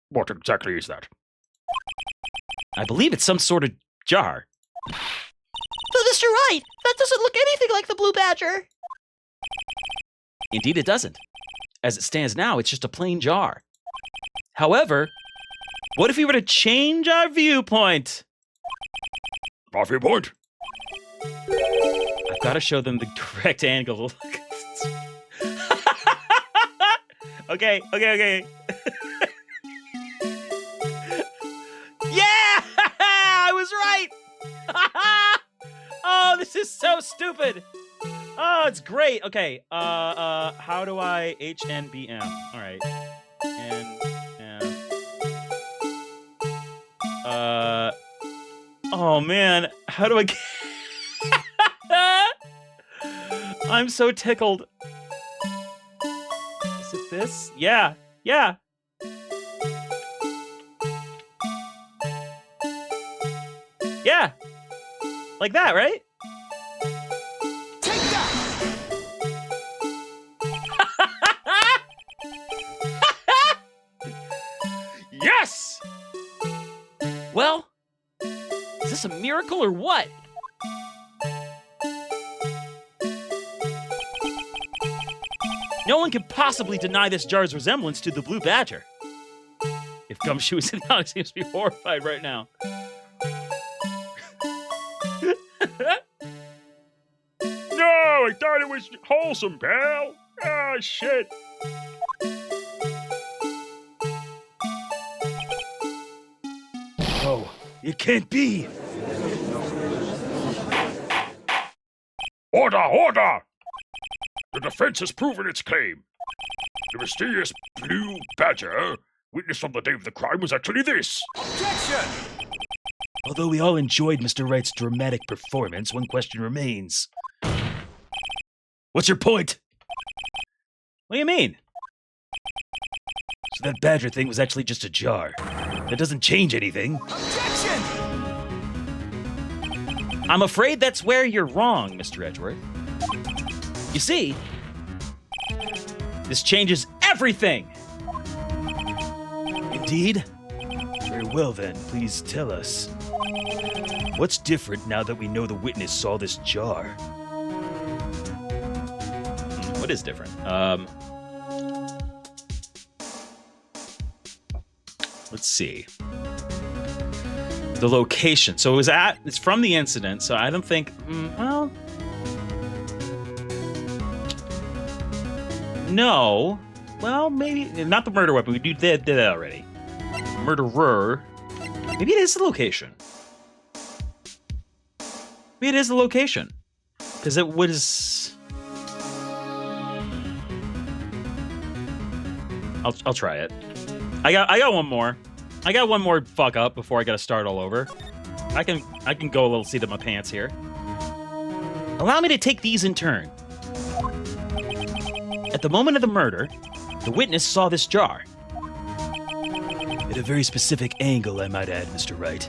what exactly is that? I believe it's some sort of jar. But Mr. Wright, that doesn't look anything like the blue badger. Indeed it doesn't. As it stands now, it's just a plain jar. However, what if we were to change our viewpoint? Our viewpoint? I've got to show them the correct angle. Okay. Yeah! I was right! Oh, this is so stupid! Oh, it's great. Okay, how do I HNBM? All right. Oh man, how do I get... I'm so tickled. Is it this? Yeah. Yeah, like that, right? Take that! Yes! Well, is this a miracle or what? No one can possibly deny this jar's resemblance to the blue badger. If Gumshoe is in the audience, he seems to be horrified right now. No, I thought it was wholesome, pal. Ah, shit. Oh, it can't be! Order! The defense has proven its claim. The mysterious blue badger, witnessed on the day of the crime, was actually this. Objection! Although we all enjoyed Mr. Wright's dramatic performance, one question remains. What's your point? What do you mean? So that badger thing was actually just a jar. That doesn't change anything. Objection! I'm afraid that's where you're wrong, Mr. Edgeworth. You see, this changes everything. Indeed? Very well then, please tell us. What's different now that we know the witness saw this jar? What is different? Let's see. The location. So it's from the incident, so I don't think, well, no. Well, maybe, not the murder weapon. We did that already. Murderer. Maybe it is the location. Maybe it is the location. Because it was... I'll try it. I got one more. I got one more fuck up before I gotta start all over. I can go a little seat of my pants here. Allow me to take these in turn. At the moment of the murder, the witness saw this jar. At a very specific angle, I might add, Mr. Wright.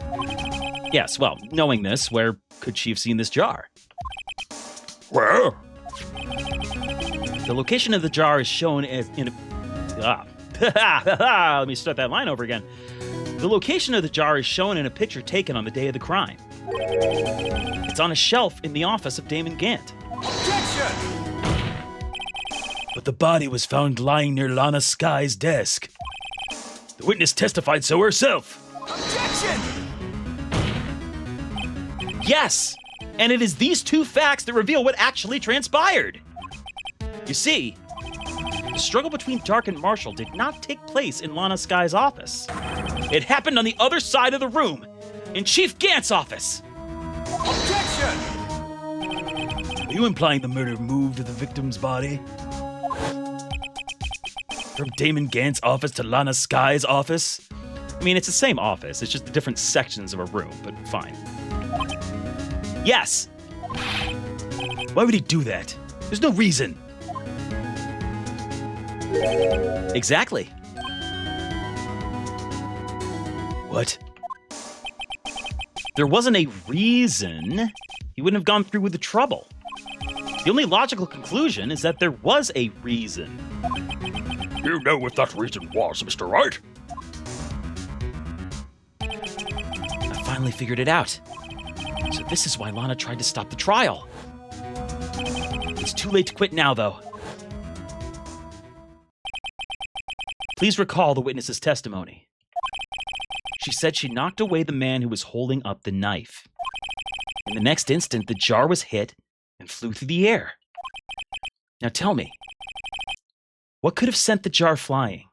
Yes, well, knowing this, where could she have seen this jar? Where? The location of the jar is shown as in a... Let me start that line over again. The location of the jar is shown in a picture taken on the day of the crime. It's on a shelf in the office of Damon Gant. Objection! But the body was found lying near Lana Sky's desk. The witness testified so herself. Objection! Yes! And it is these two facts that reveal what actually transpired. You see, the struggle between Dark and Marshall did not take place in Lana Sky's office. It happened on the other side of the room, in Chief Gant's office. Objection! Are you implying the murder moved the victim's body? From Damon Gant's office to Lana Sky's office? I mean, it's the same office, it's just the different sections of a room, but fine. Yes! Why would he do that? There's no reason. Exactly. What? There wasn't a reason he wouldn't have gone through with the trouble. The only logical conclusion is that there was a reason. You know what that reason was, Mr. Wright? I finally figured it out. So this is why Lana tried to stop the trial. It's too late to quit now, though. Please recall the witness's testimony. She said she knocked away the man who was holding up the knife. In the next instant, the jar was hit and flew through the air. Now tell me, what could have sent the jar flying?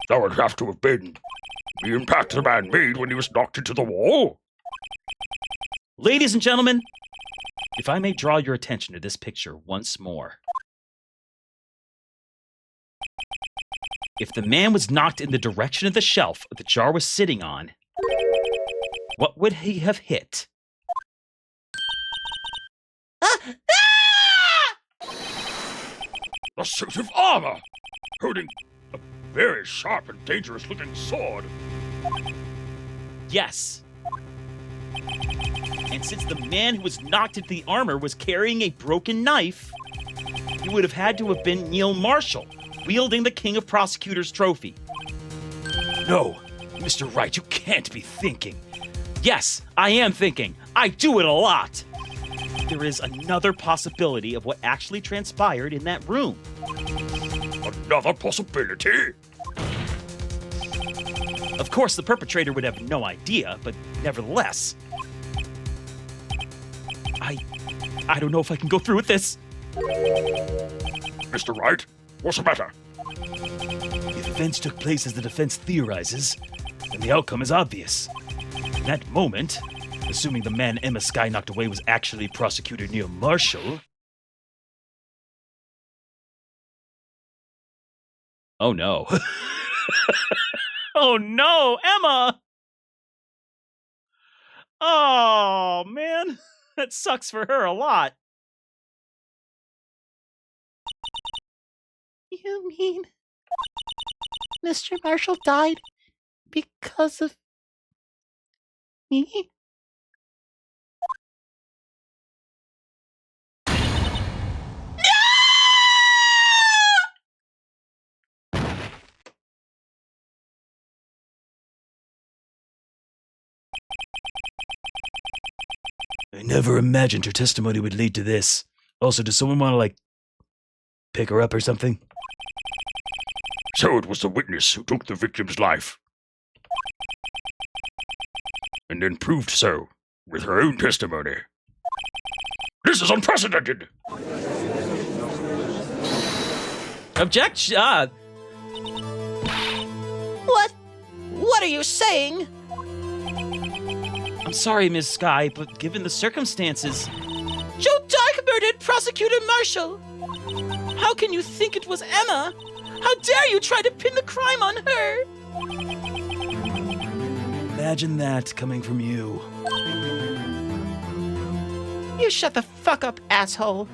That would have to have been the impact the man made when he was knocked into the wall. Ladies and gentlemen, if I may draw your attention to this picture once more. If the man was knocked in the direction of the shelf the jar was sitting on, what would he have hit? A suit of armor, holding a very sharp and dangerous-looking sword. Yes. And since the man who was knocked into the armor was carrying a broken knife, he would have had to have been Neil Marshall, wielding the King of Prosecutors trophy. No, Mr. Wright, you can't be thinking. Yes, I am thinking. I do it a lot. There is another possibility of what actually transpired in that room. Another possibility? Of course, the perpetrator would have no idea, but nevertheless... I don't know if I can go through with this. Mr. Wright, what's the matter? If events took place as the defense theorizes, then the outcome is obvious. In that moment, assuming the man Emma Sky knocked away was actually Prosecutor Neil Marshall... Oh no. Oh no, Emma! Oh man, that sucks for her a lot. You mean Mr. Marshall died because of me? I never imagined her testimony would lead to this. Also, does someone want to, like, pick her up or something? So it was the witness who took the victim's life. And then proved so with her own testimony. This is unprecedented! Objection! What? What are you saying? I'm sorry, Ms. Sky, but given the circumstances... Joe Dark murdered Prosecutor Marshall! How can you think it was Emma? How dare you try to pin the crime on her? Imagine that coming from you. You shut the fuck up, asshole.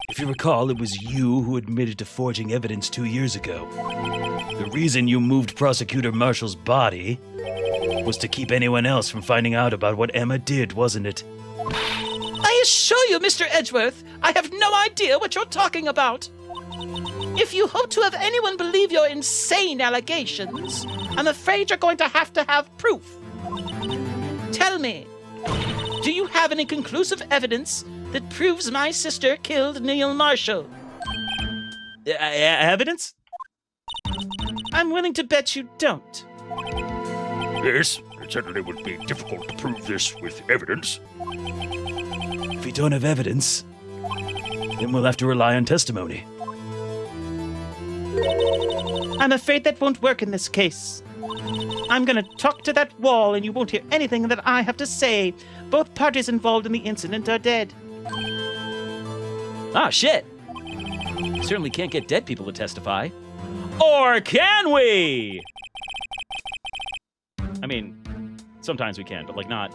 If you recall, it was you who admitted to forging evidence 2 years ago. The reason you moved Prosecutor Marshall's body was to keep anyone else from finding out about what Emma did, wasn't it? I assure you, Mr. Edgeworth, I have no idea what you're talking about. If you hope to have anyone believe your insane allegations, I'm afraid you're going to have proof. Tell me, do you have any conclusive evidence that proves my sister killed Neil Marshall? Evidence? I'm willing to bet you don't. Yes, it certainly would be difficult to prove this with evidence. If we don't have evidence, then we'll have to rely on testimony. I'm afraid that won't work in this case. I'm gonna talk to that wall and you won't hear anything that I have to say. Both parties involved in the incident are dead. Ah, shit. Certainly can't get dead people to testify. Or can we? I mean, sometimes we can, but like not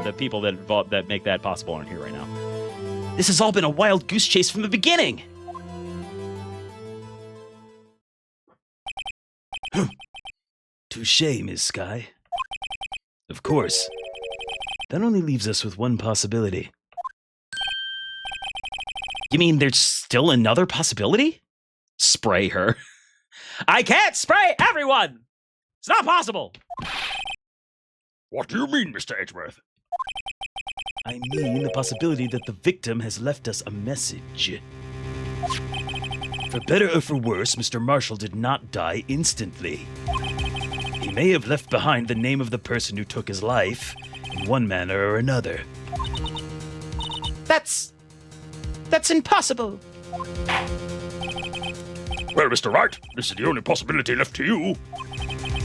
the people that make that possible aren't here right now. This has all been a wild goose chase from the beginning. Touché, Ms. Sky. Of course. That only leaves us with one possibility. You mean there's still another possibility? Spray her. I can't spray everyone! It's not possible! What do you mean, Mr. Edgeworth? I mean the possibility that the victim has left us a message. For better or for worse, Mr. Marshall did not die instantly. He may have left behind the name of the person who took his life, in one manner or another. That's impossible. Well, Mr. Wright, this is the only possibility left to you.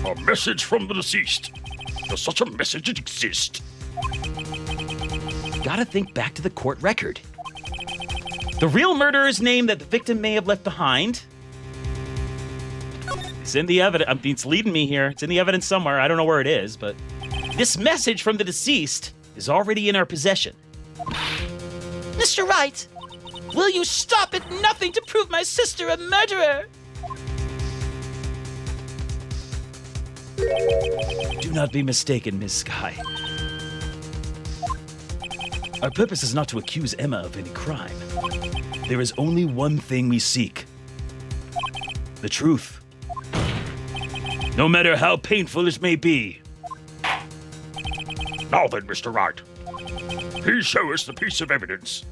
A message from the deceased. Does such a message exist? Gotta think back to the court record. The real murderer's name that the victim may have left behind. It's in the evidence. It's leading me here. It's in the evidence somewhere. I don't know where it is, but this message from the deceased is already in our possession. Mr. Wright, will you stop at nothing to prove my sister a murderer? Do not be mistaken, Miss Sky. Our purpose is not to accuse Emma of any crime. There is only one thing we seek. The truth. No matter how painful it may be. Now then, Mr. Wright, please show us the piece of evidence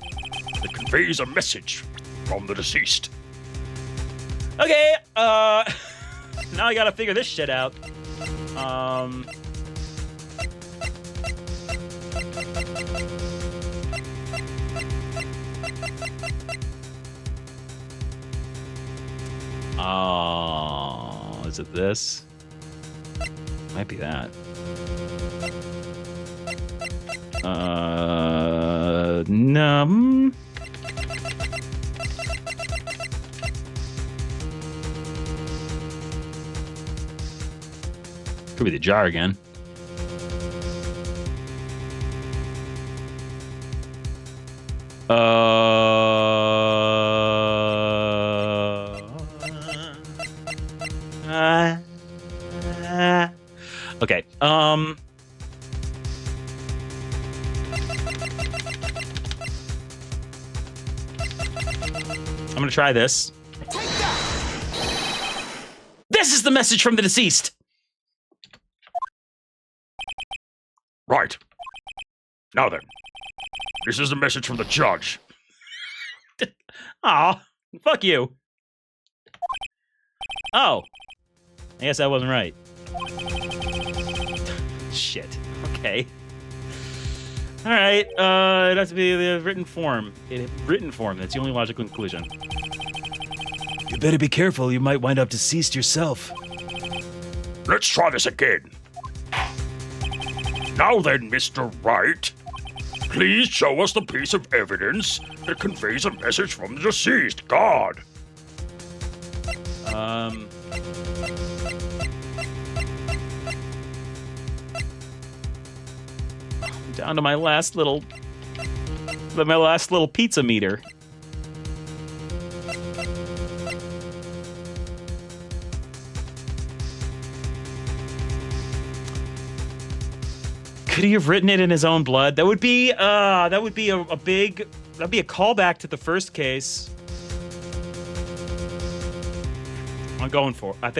that conveys a message from the deceased. Okay, now I gotta figure this shit out. Oh, is it this? Might be that. No. Could be the jar again. I'm gonna try this. This is the message from the deceased. Right. Now then, this is the message from the judge. Aw, fuck you. Oh, I guess that wasn't right. Shit. Okay. All right. It has to be the written form. Written form. That's the only logical conclusion. You better be careful, you might wind up deceased yourself. Let's try this again. Now then, Mr. Wright, please show us the piece of evidence that conveys a message from the deceased god. Down to my last little pizza meter. Could he have written it in his own blood? That would be a callback to the first case. I'm going for it.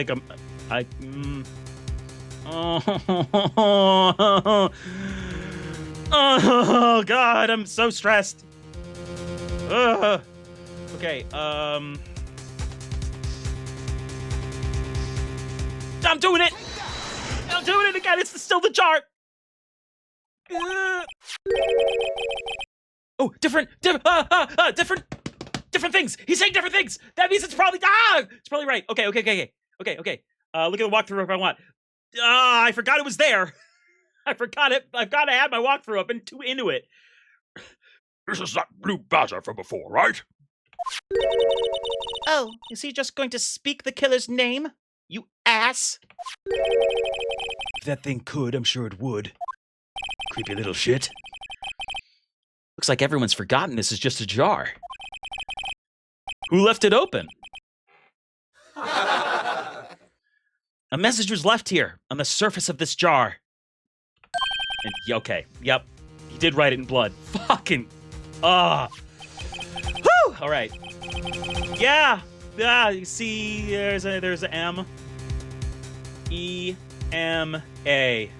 Oh God, I'm so stressed. Okay, I'm doing it. I'm doing it again. It's still the jar. Oh, different things. He's saying different things. That means it's probably right. Okay. Look at the walkthrough if I want. I forgot it was there. I forgot it. I've got to add my walkthrough. I've been too into it. This is that blue badger from before, right? Oh, is he just going to speak the killer's name? You ass! If that thing could, I'm sure it would. Creepy little shit. Looks like everyone's forgotten this is just a jar. Who left it open? A message was left here on the surface of this jar. And, okay, yep. He did write it in blood. Fucking. Whew! All right. Yeah. You see, there's a M. E-M-A.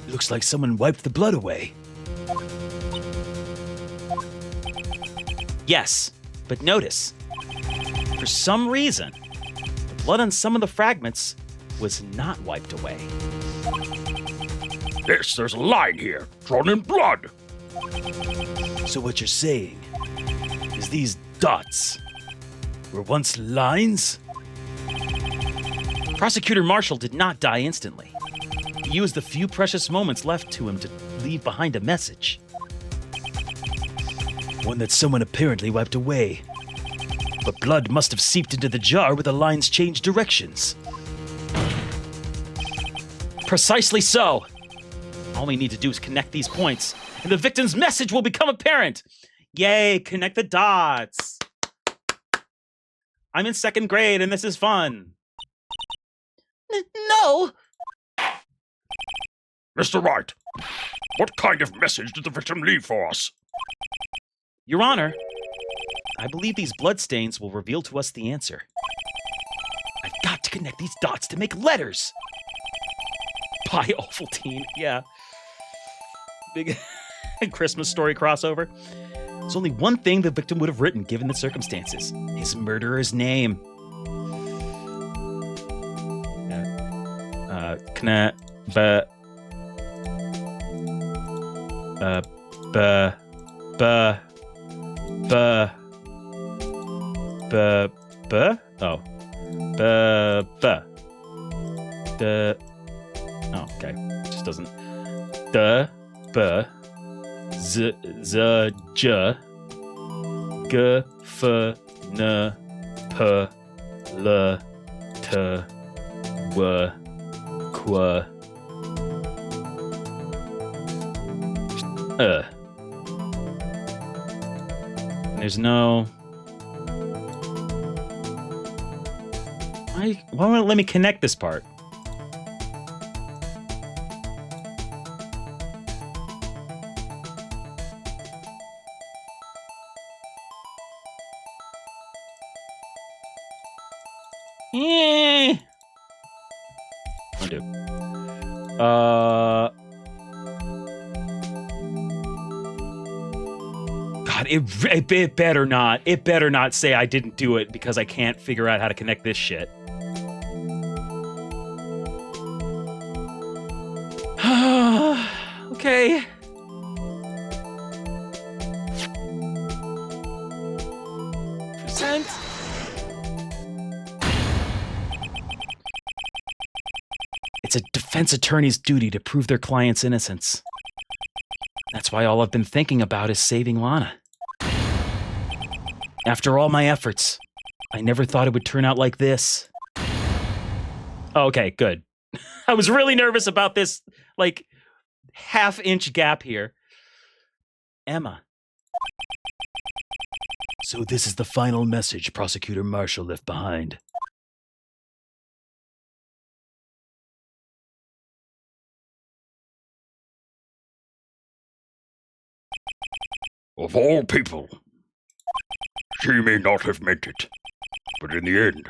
Looks like someone wiped the blood away. Yes, but notice, for some reason, the blood on some of the fragments was not wiped away. Yes, there's a line here, drawn in blood. So what you're saying is these dots were once lines? Prosecutor Marshall did not die instantly. He used the few precious moments left to him to leave behind a message. One that someone apparently wiped away. But blood must have seeped into the jar where the lines changed directions. Precisely so. All we need to do is connect these points, and the victim's message will become apparent. Yay, connect the dots. I'm in second grade, and this is fun. No! Mr. Wright, what kind of message did the victim leave for us? Your Honor, I believe these bloodstains will reveal to us the answer. I've got to connect these dots to make letters. By Ovaltine, yeah. Big Christmas story crossover. There's only one thing the victim would have written given the circumstances. His murderer's name. Okay. It just doesn't. There's no. Why won't it let me connect this part? Undo. God, it better not. It better not say I didn't do it because I can't figure out how to connect this shit. Okay. Percent. It's a defense attorney's duty to prove their client's innocence. That's why all I've been thinking about is saving Lana. After all my efforts, I never thought it would turn out like this. Okay, good. I was really nervous about this, like, half-inch gap here. Emma. So this is the final message Prosecutor Marshall left behind. Of all people, she may not have meant it, but in the end,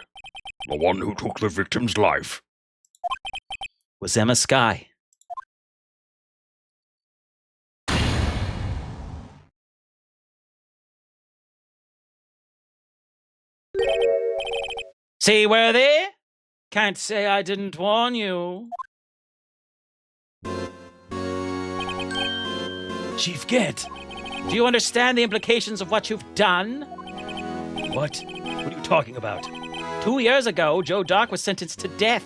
the one who took the victim's life Was Emma Skye. Seaworthy? Can't say I didn't warn you. Chief Gant! Do you understand the implications of what you've done? What? What are you talking about? 2 years ago, Joe Dark was sentenced to death.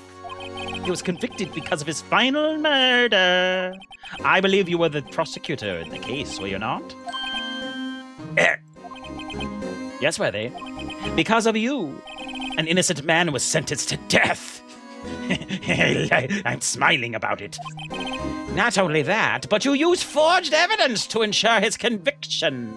He was convicted because of his final murder. I believe you were the prosecutor in the case, were you not? Yes, were they? Because of you, an innocent man was sentenced to death. I'm smiling about it. Not only that, but you used forged evidence to ensure his conviction.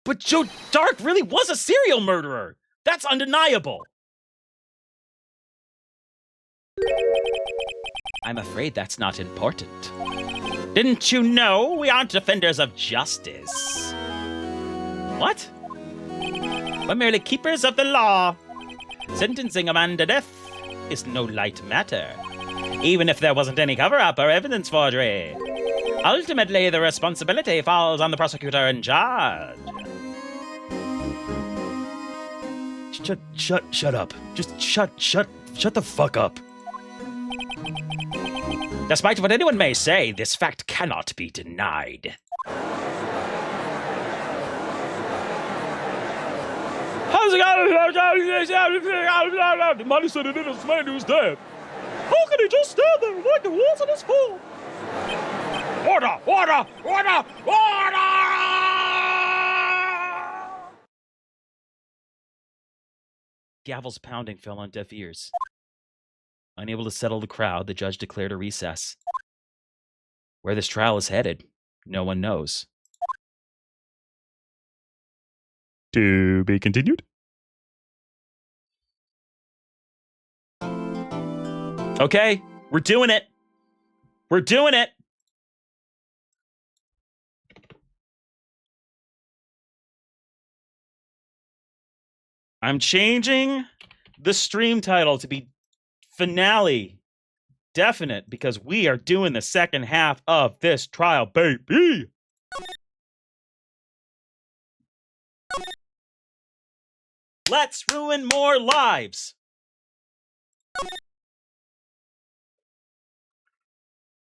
But Joe Dark really was a serial murderer. That's undeniable. I'm afraid that's not important. Didn't you know we aren't defenders of justice? What? We're merely keepers of the law. Sentencing a man to death is no light matter, even if there wasn't any cover-up or evidence forgery. Ultimately, the responsibility falls on the prosecutor in charge. Shut up. Just shut the fuck up. Despite what anyone may say, this fact cannot be denied. The man said it is man who's dead. How can he just stand there like the walls on his fall? Order! Order! Order! Order! Gavels pounding fell on deaf ears. Unable to settle the crowd, the judge declared a recess. Where this trial is headed, no one knows. To be continued. Okay, we're doing it. We're doing it. I'm changing the stream title to be finale definite because we are doing the second half of this trial, baby. Let's ruin more lives.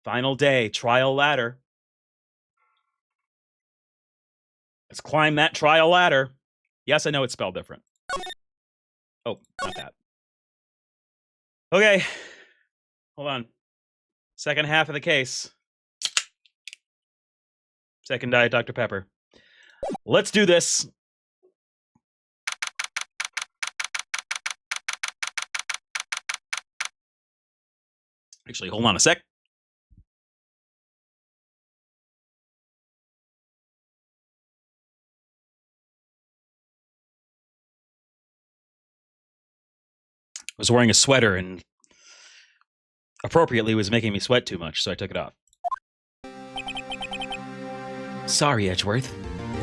Final day, trial ladder. Let's climb that trial ladder. Yes, I know it's spelled different. Oh, not that. Okay. Hold on. Second half of the case. Second Diet Dr. Pepper. Let's do this. Actually, hold on a sec. I was wearing a sweater and appropriately was making me sweat too much, so I took it off. Sorry, Edgeworth.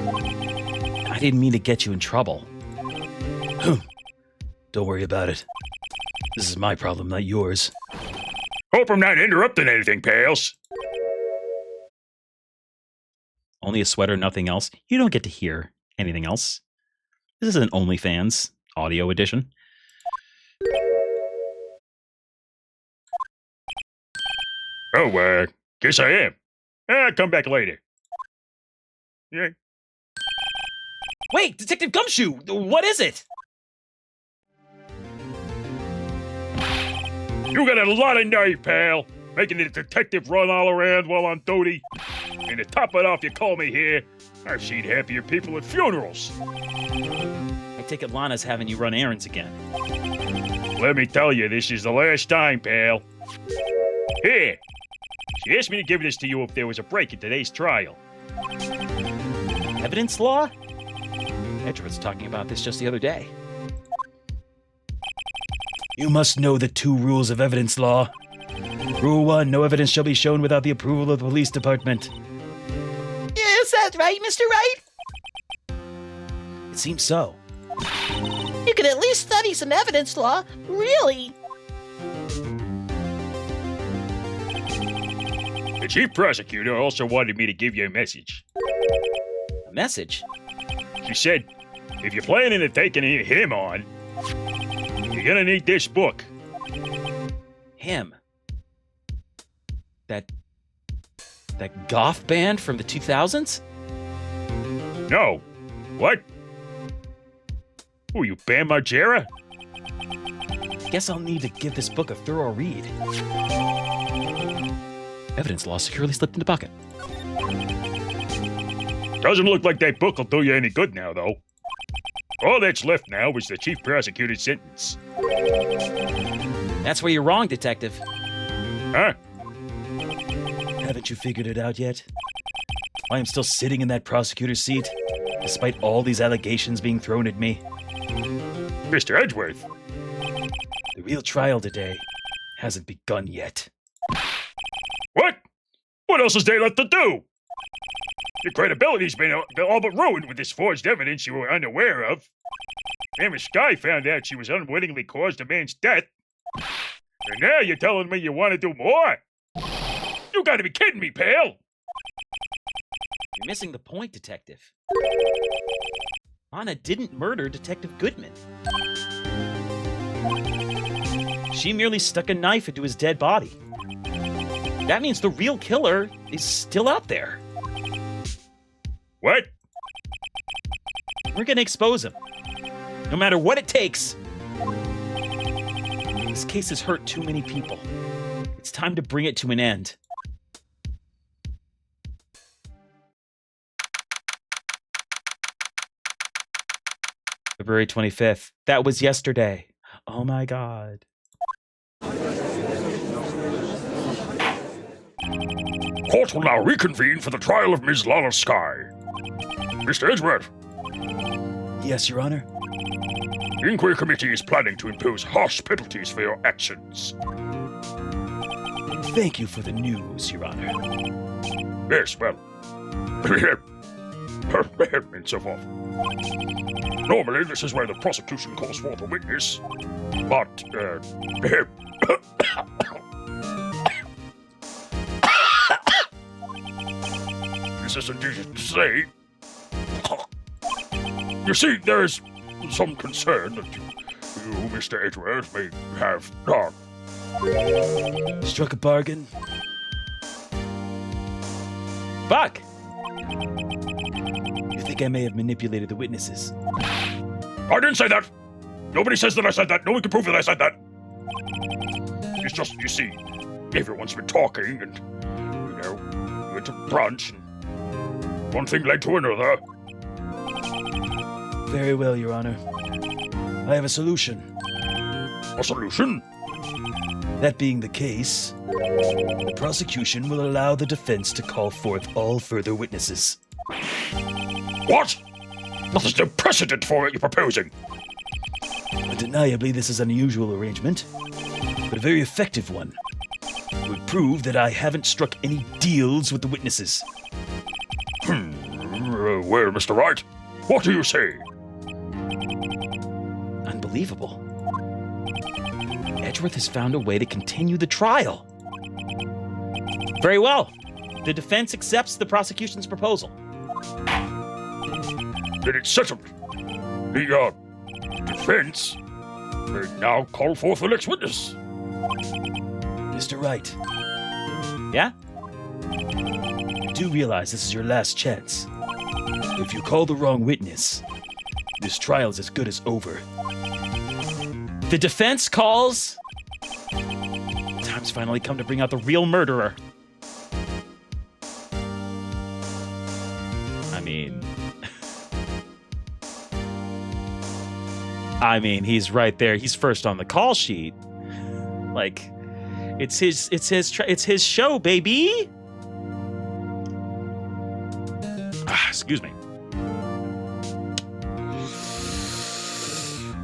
I didn't mean to get you in trouble. Don't worry about it. This is my problem, not yours. Hope I'm not interrupting anything, pals. Only a sweater, nothing else. You don't get to hear anything else. This is an OnlyFans audio edition. Oh, guess I am. Come back later. Yeah. Wait, Detective Gumshoe! What is it? You got a lot of nerve, pal. Making the detective run all around while on duty. And to top it off, you call me here. I've seen happier people at funerals. I take it Lana's having you run errands again. Let me tell you, this is the last time, pal. Here. She asked me to give this to you if there was a break in today's trial. Evidence law? Edgeworth was talking about this just the other day. You must know the 2 rules of evidence law. Rule 1, no evidence shall be shown without the approval of the police department. Is that right, Mr. Wright? It seems so. You could at least study some evidence law. Really? The chief prosecutor also wanted me to give you a message. A message? She said, if you're planning on taking him on, you're gonna need this book. Him. That goth band from the 2000s? No. What? Who, you Bam Margera? Guess I'll need to give this book a thorough read. Evidence law securely slipped in the bucket. Doesn't look like that book will do you any good now, though. All that's left now is the chief prosecutor's sentence. That's where you're wrong, Detective. Huh? Haven't you figured it out yet? Why I'm still sitting in that prosecutor's seat, despite all these allegations being thrown at me? Mr. Edgeworth. The real trial today hasn't begun yet. What? What else is there left to do? Your credibility's been all but ruined with this forged evidence you were unaware of. Emma Sky found out she was unwittingly caused a man's death. And now you're telling me you want to do more? You gotta be kidding me, pal! You're missing the point, Detective. Anna didn't murder Detective Goodman. She merely stuck a knife into his dead body. That means the real killer is still out there. What? We're gonna expose him. No matter what it takes. This case has hurt too many people. It's time to bring it to an end. February 25th. That was yesterday. Oh my god. Court will now reconvene for the trial of Ms. Lana Sky. Mr. Edgeworth, Yes, Your Honor. the inquiry committee is planning to impose harsh penalties for your actions. Thank you for the news, Your Honor. Yes, well, and so forth. Normally, this is where the prosecution calls forth a witness, but, this isn't easy to say. You see, there is some concern that you Mr. Edgeworth, may have, Struck a bargain? Buck! You think I may have manipulated the witnesses? I didn't say that! Nobody says that I said that. No one can prove that I said that. It's just, you see, everyone's been talking and, we went to brunch and one thing led to another. Very well, Your Honor. I have a solution. A solution? That being the case, the prosecution will allow the defense to call forth all further witnesses. What? There's no precedent for it you're proposing. Undeniably, this is an unusual arrangement, but a very effective one. It would prove that I haven't struck any deals with the witnesses. Well, Mr. Wright, what do you say? Unbelievable. Edgeworth has found a way to continue the trial. Very well. The defense accepts the prosecution's proposal. Then it's settled. The, defense may now call forth the next witness. Mr. Wright, Yeah? you do realize this is your last chance. If you call the wrong witness, this trial is as good as over. The defense calls. Time's finally come to bring out the real murderer. I mean, he's right there. He's first on the call sheet. Like, it's his show, baby. Excuse me.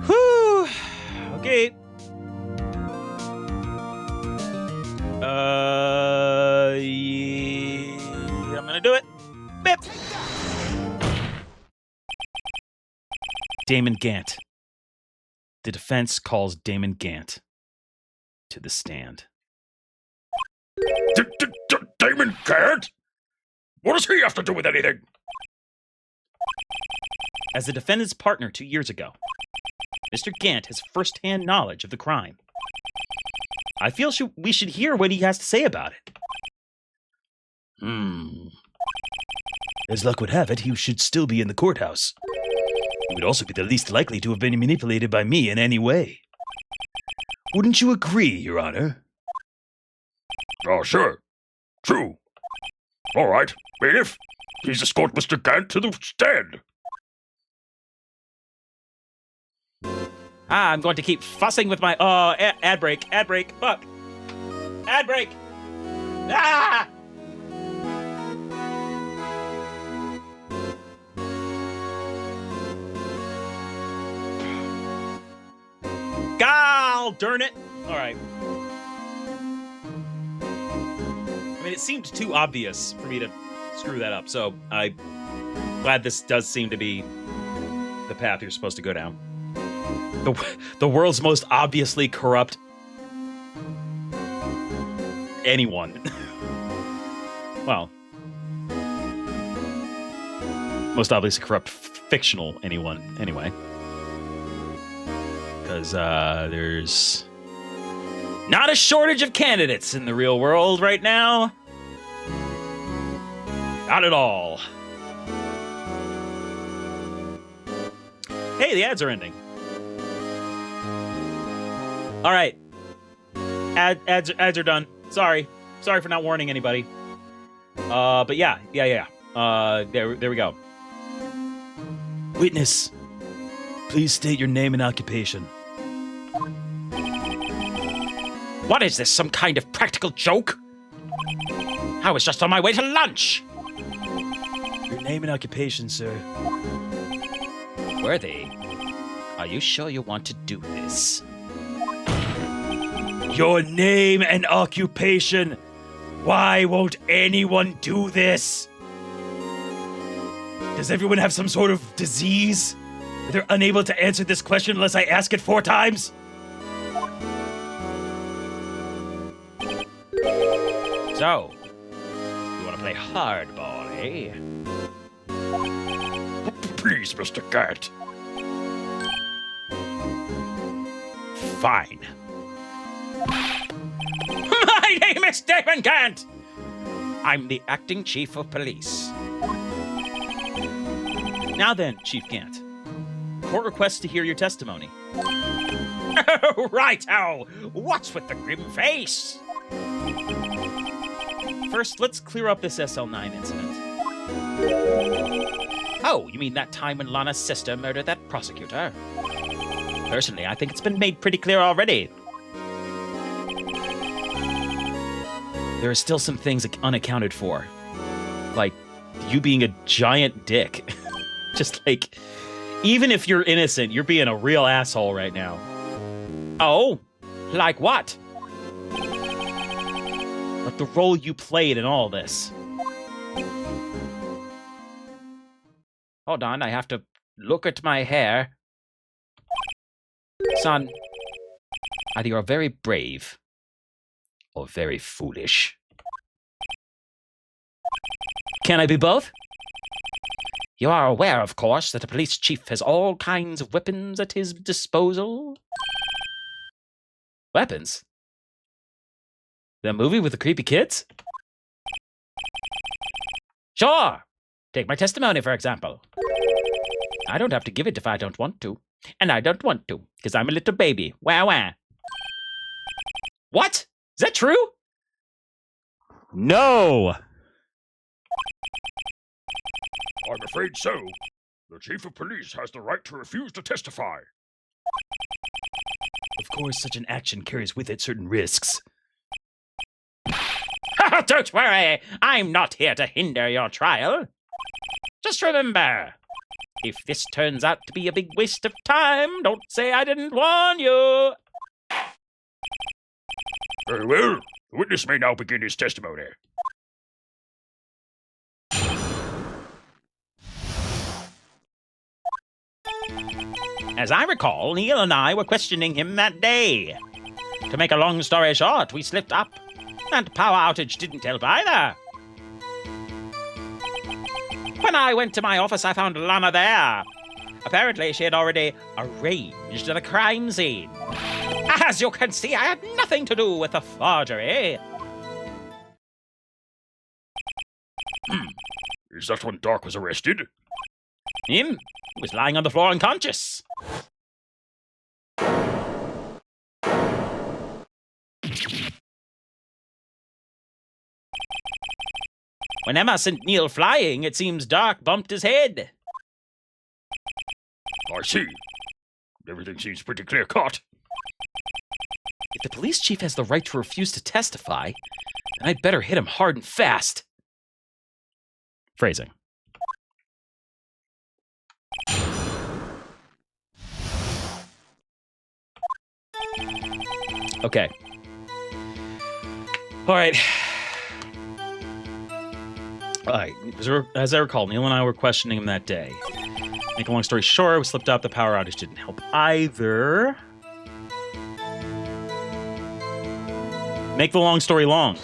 Whew. Okay. Yeah, I'm gonna do it. Bip. Damon Gant. The defense calls Damon Gant to the stand. Damon Gant? What does he have to do with anything? As the defendant's partner 2 years ago, Mr. Gant has first-hand knowledge of the crime. I feel we should hear what he has to say about it. As luck would have it, he should still be in the courthouse. He would also be the least likely to have been manipulated by me in any way. Wouldn't you agree, Your Honor? Oh, sure. True. All right, bailiff, please escort Mr. Gant to the stand. I'm going to keep fussing with my ad break, fuck, ad break. Ah! God darn it! All right. I mean, it seemed too obvious for me to screw that up, so I'm glad this does seem to be the path you're supposed to go down. The world's most obviously corrupt anyone. Well, most obviously corrupt fictional anyone, anyway. Because there's not a shortage of candidates in the real world right now. Not at all. Hey, the ads are ending. All right. Ads are done. Sorry for not warning anybody. But yeah. There we go. Witness, please state your name and occupation. What is this, some kind of practical joke? I was just on my way to lunch. Your name and occupation, sir. Worthy, are you sure you want to do this? Your name and occupation. Why won't anyone do this? Does everyone have some sort of disease? They're unable to answer this question unless I ask it 4 times? So, you want to play hardball, eh? Please, Mr. Gant. Fine. My name is Damon Gant! I'm the acting chief of police. Now then, Chief Gant. Court requests to hear your testimony. Oh, right-o! What's with the grim face? First, let's clear up this SL9 incident. Oh, you mean that time when Lana's sister murdered that prosecutor? Personally, I think it's been made pretty clear already. There are still some things unaccounted for. Like, you being a giant dick. Just like, even if you're innocent, you're being a real asshole right now. Oh? Like what? Like the role you played in all this. Hold on, I have to look at my hair. Son, either you're very brave or very foolish. Can I be both? You are aware, of course, that a police chief has all kinds of weapons at his disposal. Weapons? The movie with the creepy kids? Sure! Take my testimony, for example. I don't have to give it if I don't want to. And I don't want to, because I'm a little baby. Wah wah. What? Is that true? No. I'm afraid so. The chief of police has the right to refuse to testify. Of course, such an action carries with it certain risks. Don't worry, I'm not here to hinder your trial. Just remember, if this turns out to be a big waste of time, don't say I didn't warn you. Very well. The witness may now begin his testimony. As I recall, Neil and I were questioning him that day. To make a long story short, we slipped up. That power outage didn't help either. When I went to my office, I found Lana there. Apparently, she had already arranged the crime scene. As you can see, I had nothing to do with the forgery. Is that when Dark was arrested? Him? He was lying on the floor unconscious. When Emma sent Neil flying, it seems Dark bumped his head. I see. Everything seems pretty clear-cut. If the police chief has the right to refuse to testify, then I'd better hit him hard and fast. Phrasing. Okay. All right. All right. As I recall, Neil and I were questioning him that day. Make a long story short, we slipped up. The power outage didn't help either. Make the long story long.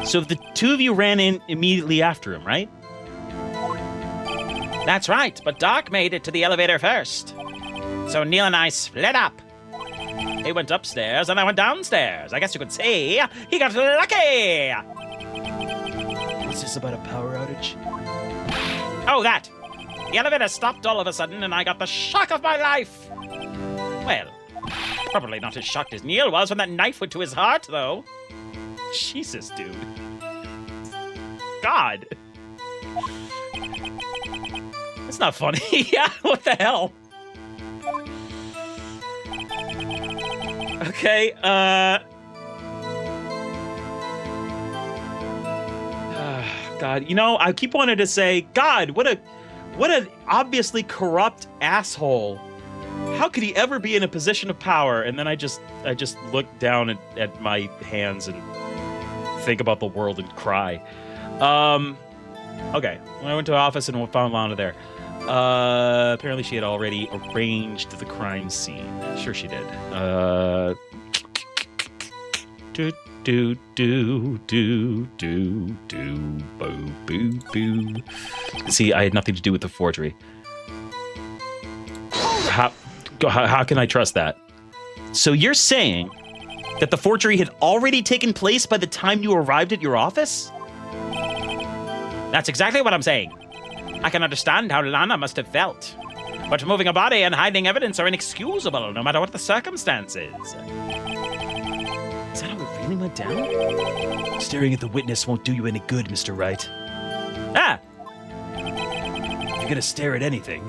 So the two of you ran in immediately after him, right? That's right, but Dark made it to the elevator first. So Neil and I split up. He went upstairs and I went downstairs. I guess you could say he got lucky. What's this about a power outage? Oh, that. The elevator stopped all of a sudden and I got the shock of my life. Well, probably not as shocked as Neil was when that knife went to his heart, though. Jesus, dude. God. That's not funny. Yeah, what the hell? Okay, God, you know, I keep wanting to say, God, what an obviously corrupt asshole. How could he ever be in a position of power? And then I just look down at my hands and think about the world and cry. Okay, when I went to the office and found Lana there. Apparently she had already arranged the crime scene. Sure she did. Boo, boo, boo. See, I had nothing to do with the forgery. How can I trust that? So you're saying that the forgery had already taken place by the time you arrived at your office? That's exactly what I'm saying. I can understand how Lana must have felt. But moving a body and hiding evidence are inexcusable, no matter what the circumstances. Is that how it really went down? Staring at the witness won't do you any good, Mr. Wright. Ah! If you're gonna stare at anything,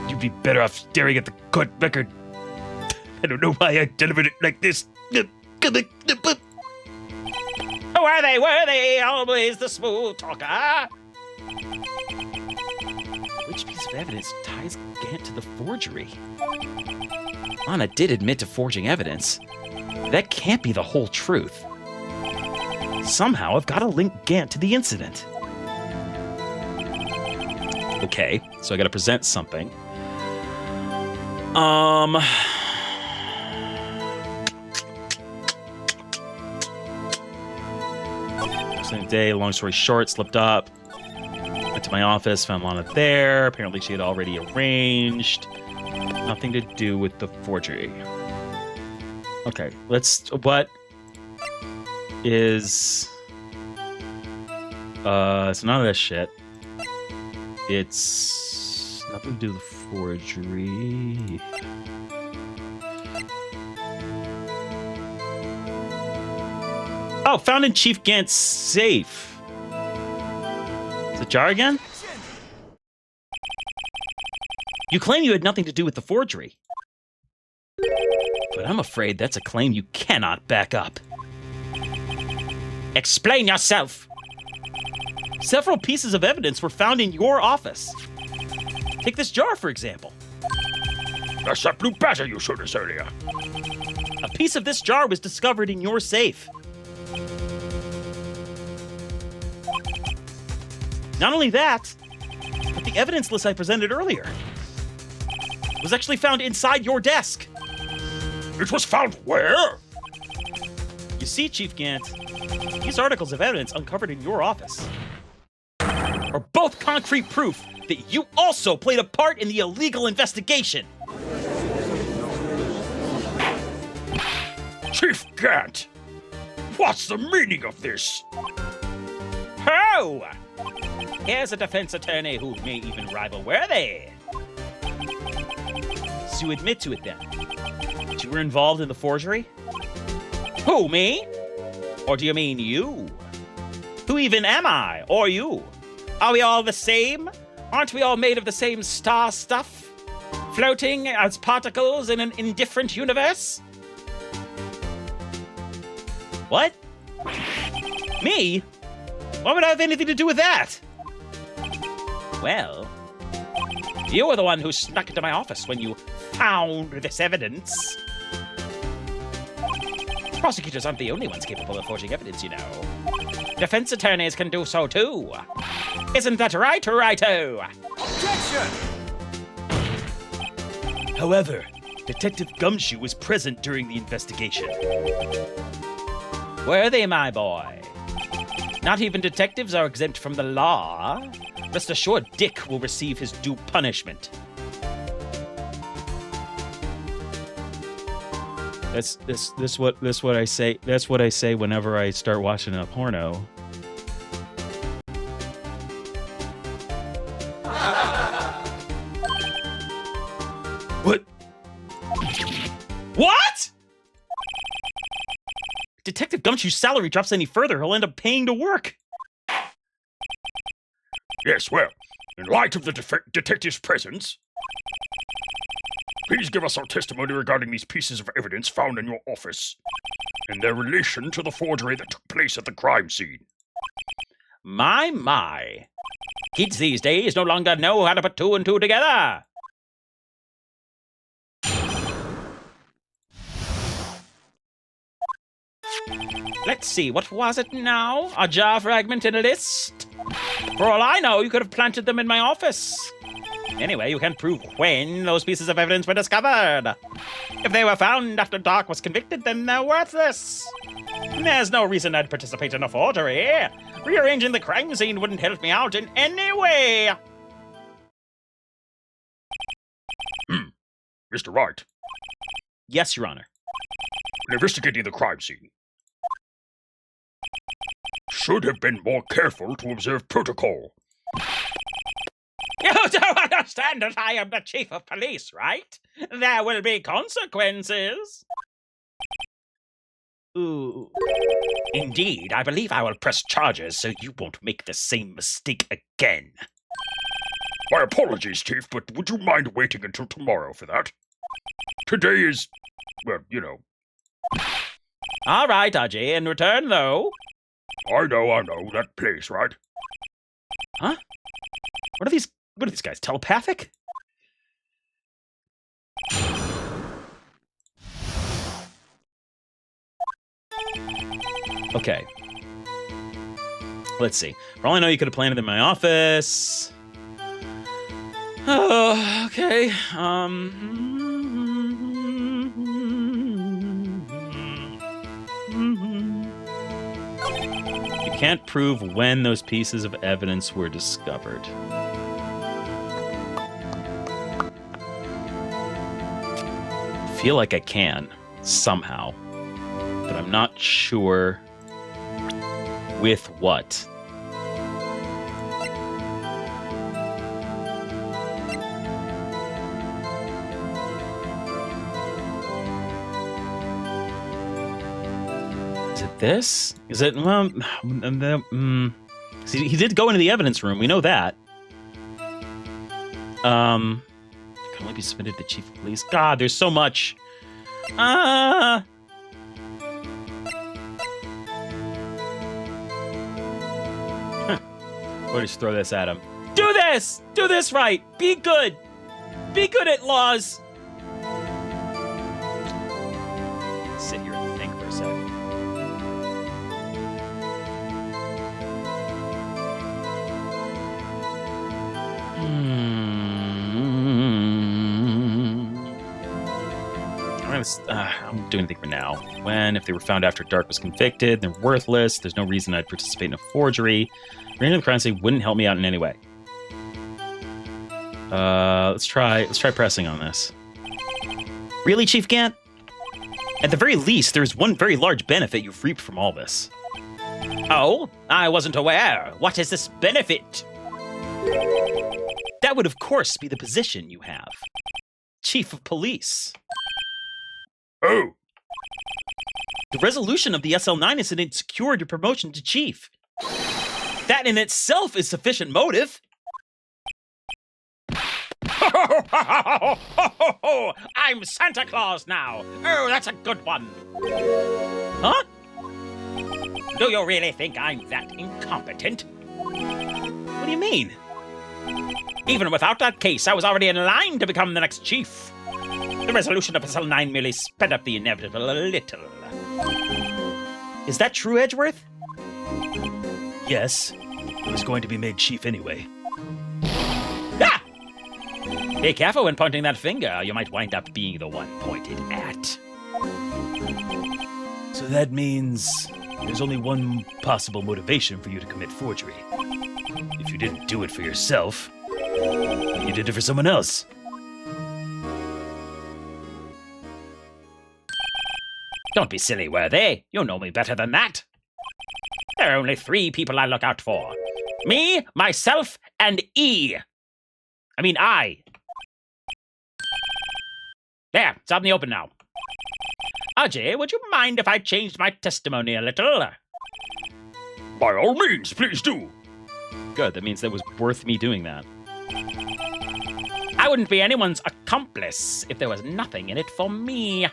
you'd be better off staring at the court record. I don't know why I delivered it like this. Were they always the smooth talker? Which piece of evidence ties Gant to the forgery? Lana did admit to forging evidence. That can't be the whole truth. Somehow I've got to link Gant to the incident. Okay, so I gotta present something. Same day, long story short, slipped up. Went to my office, found Lana there. Apparently she had already arranged. Nothing to do with the forgery. Okay, what is... it's none of this shit. It's nothing to do with the forgery. Oh, found in Chief Gant's safe. Is it jar again? You claim you had nothing to do with the forgery. But I'm afraid that's a claim you cannot back up. Explain yourself! Several pieces of evidence were found in your office. Take this jar, for example. That's that blue badger you showed us earlier. A piece of this jar was discovered in your safe. Not only that, but the evidence list I presented earlier was actually found inside your desk. It was found where? You see, Chief Gant, these articles of evidence uncovered in your office are both concrete proof that you also played a part in the illegal investigation. Chief Gant! What's the meaning of this? Oh! Here's a defense attorney who may even rival Worthy. So you admit to it then? That you were involved in the forgery? Who, me? Or do you mean you? Who even am I, or you? Are we all the same? Aren't we all made of the same star stuff? Floating as particles in an indifferent universe? What? Me? What would I have anything to do with that? Well, you were the one who snuck into my office when you found this evidence. Prosecutors aren't the only ones capable of forging evidence, you know. Defense attorneys can do so too. Isn't that right, Righto? Objection! However, Detective Gumshoe was present during the investigation. Worthy, my boy. Not even detectives are exempt from the law. Rest assured, Dick will receive his due punishment. That's what I say. That's what I say whenever I start watching a porno. What? What? Detective Gumshoe's salary drops any further, he'll end up paying to work. Yes, well, in light of the detective's presence, please give us our testimony regarding these pieces of evidence found in your office and their relation to the forgery that took place at the crime scene. My. Kids these days no longer know how to put two and two together. Let's see, what was it now? A jar fragment in a list? For all I know, you could have planted them in my office. Anyway, you can't prove when those pieces of evidence were discovered. If they were found after Doc was convicted, then they're worthless. There's no reason I'd participate in a forgery. Rearranging the crime scene wouldn't help me out in any way. Mr. Wright, Yes, Your Honor. in investigating the crime scene, should have been more careful to observe protocol. You don't understand that I am the chief of police, right? There will be consequences. Ooh. Indeed, I believe I will press charges so you won't make the same mistake again. My apologies, Chief, but would you mind waiting until tomorrow for that? Today is, well, you know. All right, Ajay, in return, though. I know, that place, right? Huh? What are these guys, telepathic? Okay. Let's see. For all I know, you could have planted in my office. Oh, okay. You can't prove when those pieces of evidence were discovered. I feel like I can, somehow. But I'm not sure with what. Is it this? Is it, well, see, he did go into the evidence room. We know that. It can only be submitted to Chief of Police. God, there's so much. We'll just throw this at him. Do this! Do this right! Be good! Be good at laws! Sit here and think for a second. I don't do anything for now. When, if they were found after Dark was convicted, they're worthless. There's no reason I'd participate in a forgery. Granting the currency wouldn't help me out in any way. Let's try pressing on this. Really, Chief Gant? At the very least, there's one very large benefit you've reaped from all this. Oh, I wasn't aware. What is this benefit? That would, of course, be the position you have. Chief of Police. Oh, The resolution of the SL9 incident secured your promotion to Chief. That in itself is sufficient motive. I'm Santa Claus now. Oh, that's a good one. Huh? Do you really think I'm that incompetent? What do you mean? Even without that case, I was already in line to become the next chief. The resolution of SL9 merely sped up the inevitable a little. Is that true, Edgeworth? Yes, he was going to be made chief anyway. Ah! Be careful when pointing that finger. You might wind up being the one pointed at. So that means there's only one possible motivation for you to commit forgery. If you didn't do it for yourself, you did it for someone else. Don't be silly, Worthy. You know me better than that. There are only 3 people I look out for. Me, myself, and I. There, it's out in the open now. Ajay, would you mind if I changed my testimony a little? by all means, please do. Good, that means that was worth me doing that. I wouldn't be anyone's accomplice if there was nothing in it for me.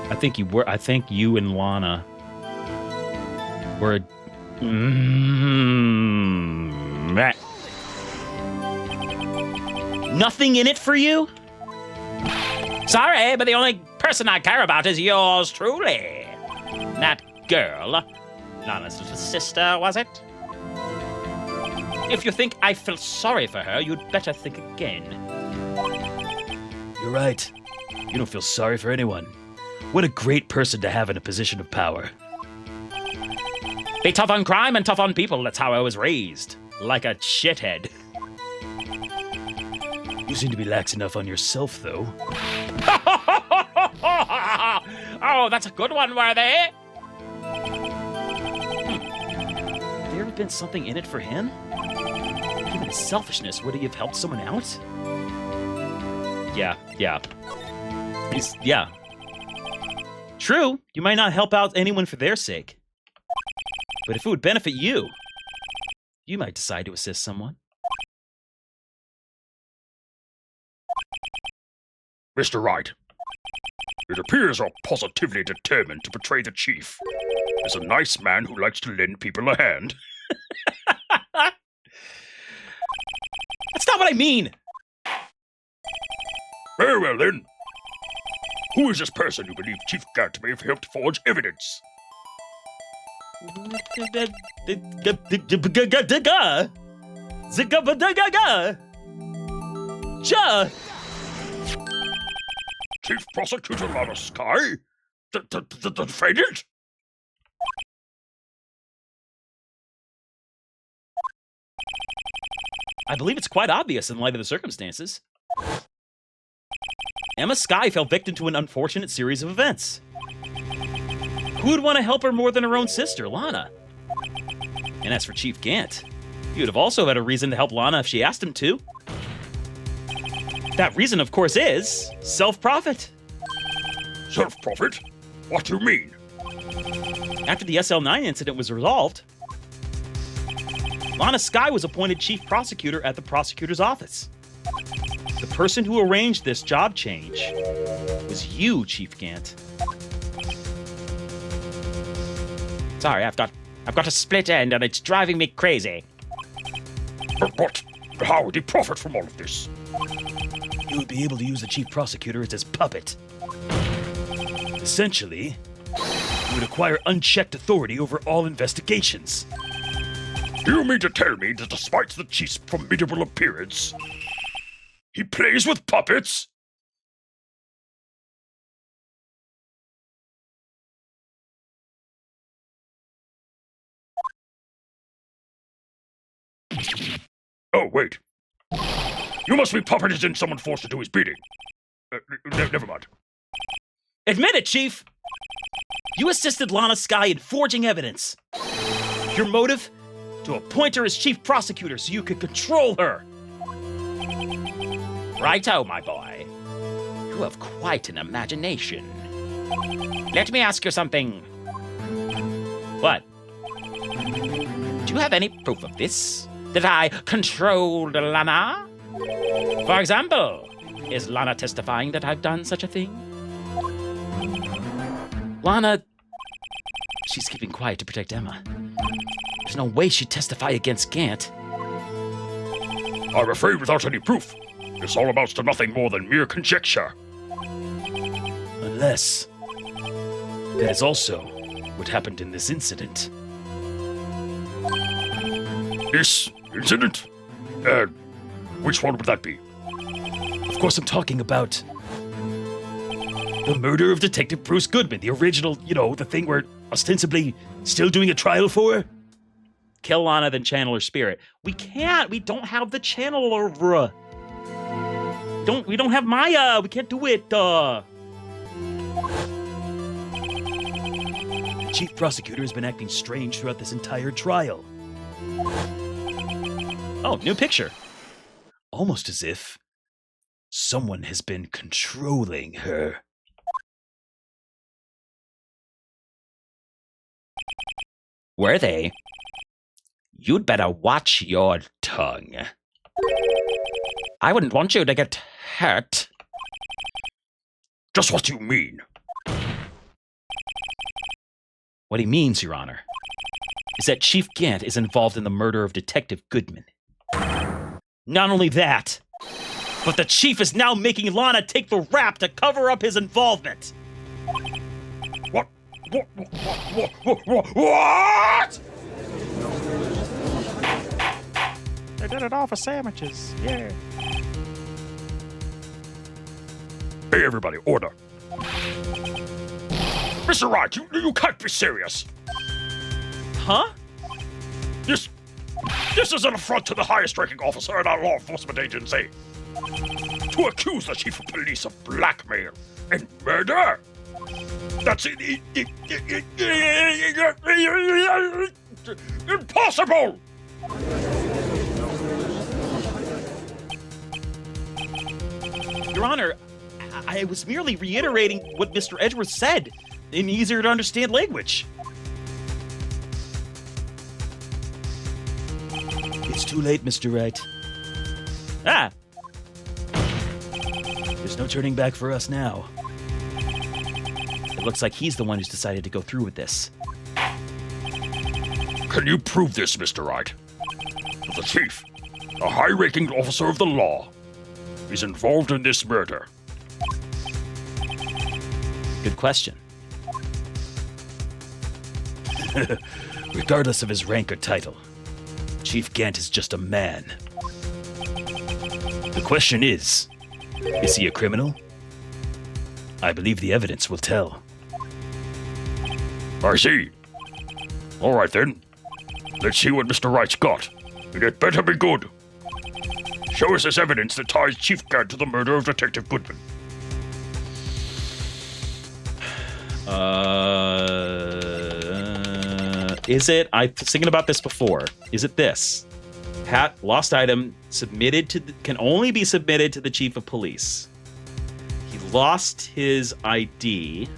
I think you and Lana were nothing in it for you? Sorry, but the only person I care about is yours truly. That girl. Lana's little sister, was it? If you think I feel sorry for her, you'd better think again. You're right. You don't feel sorry for anyone. What a great person to have in a position of power. Be tough on crime and tough on people. That's how I was raised. Like a shithead. You seem to be lax enough on yourself, though. Oh, that's a good one, Worthy. There have been something in it for him? Given his selfishness, would he have helped someone out? Yeah. Yeah. True, you might not help out anyone for their sake. But if it would benefit you, you might decide to assist someone. Mr. Wright, it appears you're positively determined to betray the chief. As a nice man who likes to lend people a hand. That's not what I mean! Very well then. Who is this person you believe Chief Gant may have helped forge evidence? Chief Prosecutor Lana Sky? Defendant? I believe it's quite obvious in light of the circumstances. Emma Sky fell victim to an unfortunate series of events. Who would want to help her more than her own sister, Lana? And as for Chief Gant, he would have also had a reason to help Lana if she asked him to. That reason, of course, is self-profit. Self-profit? What do you mean? After the SL9 incident was resolved, Lana Sky was appointed chief prosecutor at the prosecutor's office. The person who arranged this job change was you, Chief Gant. Sorry, I've got a split end and it's driving me crazy. But how would he profit from all of this? He would be able to use the chief prosecutor as his puppet. Essentially, he would acquire unchecked authority over all investigations. Do you mean to tell me that despite the chief's formidable appearance, he plays with puppets? Oh, wait. You must be puppeted in someone forced to do his bidding. Never mind. Admit it, Chief! You assisted Lana Sky in forging evidence. Your motive? To appoint her as chief prosecutor so you could control her. Righto, my boy. You have quite an imagination. Let me ask you something. What? Do you have any proof of this? That I controlled Lana? For example, is Lana testifying that I've done such a thing? Lana... She's keeping quiet to protect Emma. There's no way she'd testify against Gant. I'm afraid without any proof, this all amounts to nothing more than mere conjecture. Unless that is also what happened in this incident. This incident? Which one would that be? Of course, I'm talking about the murder of Detective Bruce Goodman, the original, the thing we're ostensibly still doing a trial for. Kill Lana, then channel her spirit. We can't. We don't have the channeler. We don't have Maya. We can't do it. The chief prosecutor has been acting strange throughout this entire trial. Oh, new picture. Almost as if someone has been controlling her. Were they? You'd better watch your tongue. I wouldn't want you to get hurt. Just what do you mean? What he means, Your Honor, is that Chief Gant is involved in the murder of Detective Goodman. Not only that, but the Chief is now making Lana take the rap to cover up his involvement. What? What? They did it all for sandwiches. Yeah. Hey, everybody, order. Mr. Wright, you can't be serious. Huh? This is an affront to the highest-ranking officer in our law enforcement agency. To accuse the chief of police of blackmail and murder? That's impossible! Your Honor, I was merely reiterating what Mr. Edgeworth said in easier to understand language. It's too late, Mr. Wright. Ah, There's no turning back for us now. it looks like he's the one who's decided to go through with this. Can you prove this, Mr. Wright? That the chief, a high-ranking officer of the law, is involved in this murder? Good question. Regardless of his rank or title, Chief Gant is just a man. The question is he a criminal? I believe the evidence will tell. I see. All right then. Let's see what Mr. Wright's got. And it better be good. Show us this evidence that ties Chief Gant to the murder of Detective Goodman. Is it? I was thinking about this before. Is it this? Lost item submitted to can only be submitted to the chief of police. He lost his ID.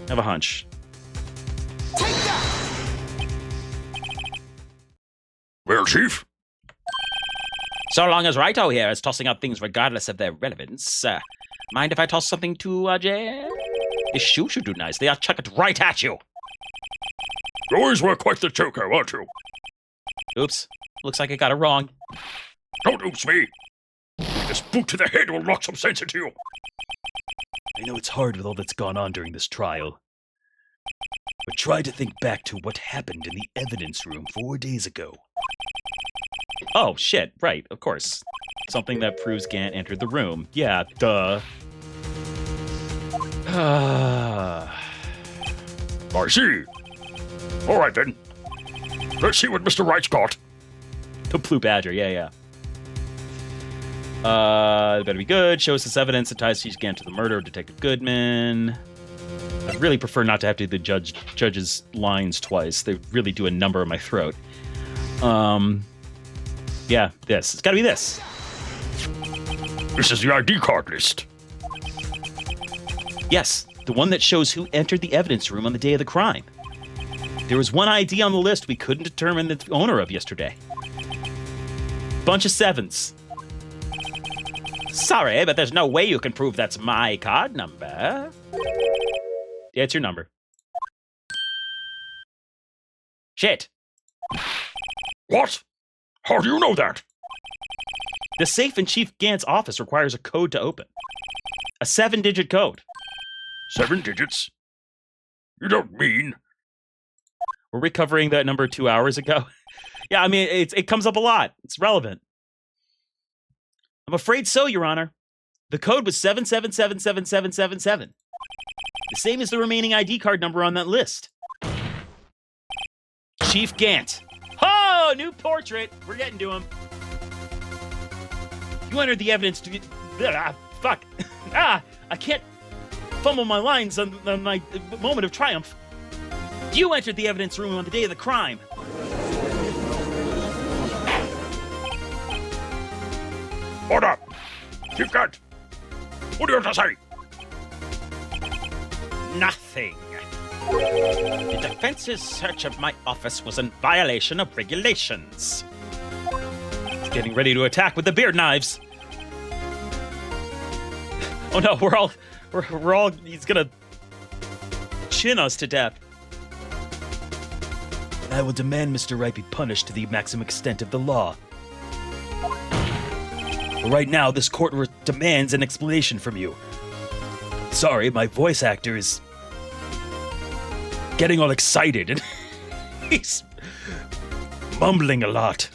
I have a hunch. Take that! Well, Chief, So long as Righto here is tossing out things regardless of their relevance, mind if I toss something to Jay? This shoe should do nicely. I'll chuck it right at you. you always were quite the joker, aren't you? Oops. Looks like I got it wrong. Don't oops me. This boot to the head will knock some sense into you. I know it's hard with all that's gone on during this trial. But try to think back to what happened in the evidence room 4 days ago. Oh, shit. Right, of course. Something that proves Gant entered the room. Yeah, duh. I see. All right then. Let's see what Mr. Wright's got. The Blue Badger, yeah. It better be good. Shows us evidence that ties Chief Gant to the murder of Detective Goodman. I'd really prefer not to have to do the judge's lines twice. They really do a number on my throat. Yeah, this. It's gotta be this. This is the ID card list. Yes, the one that shows who entered the evidence room on the day of the crime. There was one ID on the list we couldn't determine the owner of yesterday. Bunch of sevens. Sorry, but there's no way you can prove that's my card number. Yeah, it's your number. Shit. What? How do you know that? The safe in Chief Gant's office requires a code to open. A 7-digit code. 7 digits? You don't mean... Were we covering that number 2 hours ago? Yeah, I mean, it comes up a lot. It's relevant. I'm afraid so, Your Honor. The code was 77777777. The same as the remaining ID card number on that list. Chief Gant. Oh, new portrait. We're getting to him. You entered the evidence to... fuck. I can't fumble my lines on my moment of triumph. You entered the evidence room on the day of the crime. Order! Chief Gant! What do you have to say? Nothing. The defense's search of my office was in violation of regulations. He's getting ready to attack with the beard knives. Oh no, we're all, he's gonna chin us to death. And I will demand Mr. Wright be punished to the maximum extent of the law. But right now, this court demands an explanation from you. Sorry, my voice actor is getting all excited and he's mumbling a lot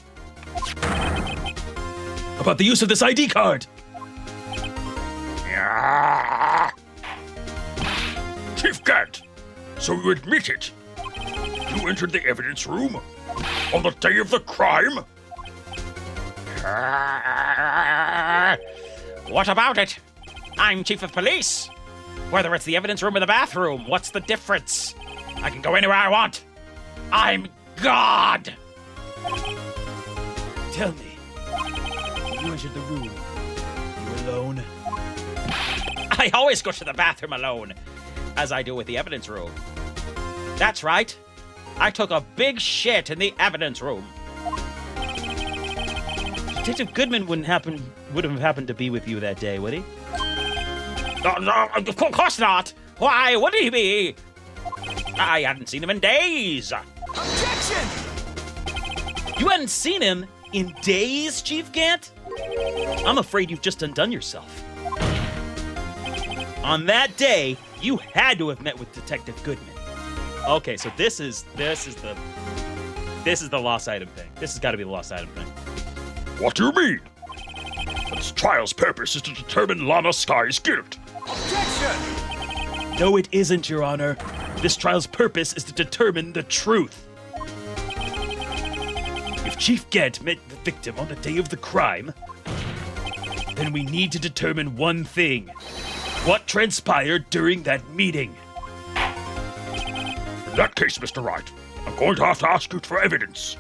about the use of this ID card. Chief Gant, so you admit it? You entered the evidence room on the day of the crime? What about it? I'm chief of police. Whether it's the evidence room or the bathroom, what's the difference? I can go anywhere I want. I'm God. Tell me, when you entered the room, you alone? I always go to the bathroom alone, as I do with the evidence room. That's right. I took a big shit in the evidence room. Detective Goodman wouldn't have happened to be with you that day, would he? No, of course not. Why would he be? I hadn't seen him in days. Objection! You hadn't seen him in days, Chief Gant? I'm afraid you've just undone yourself. On that day, you had to have met with Detective Goodman. Okay, so this is the lost item thing. This has got to be the lost item thing. What do you mean? This trial's purpose is to determine Lana Sky's guilt. Objection! No, it isn't, Your Honor. This trial's purpose is to determine the truth. If Chief Gant met the victim on the day of the crime, then we need to determine one thing. What transpired during that meeting? In that case, Mr. Wright, I'm going to have to ask you for evidence.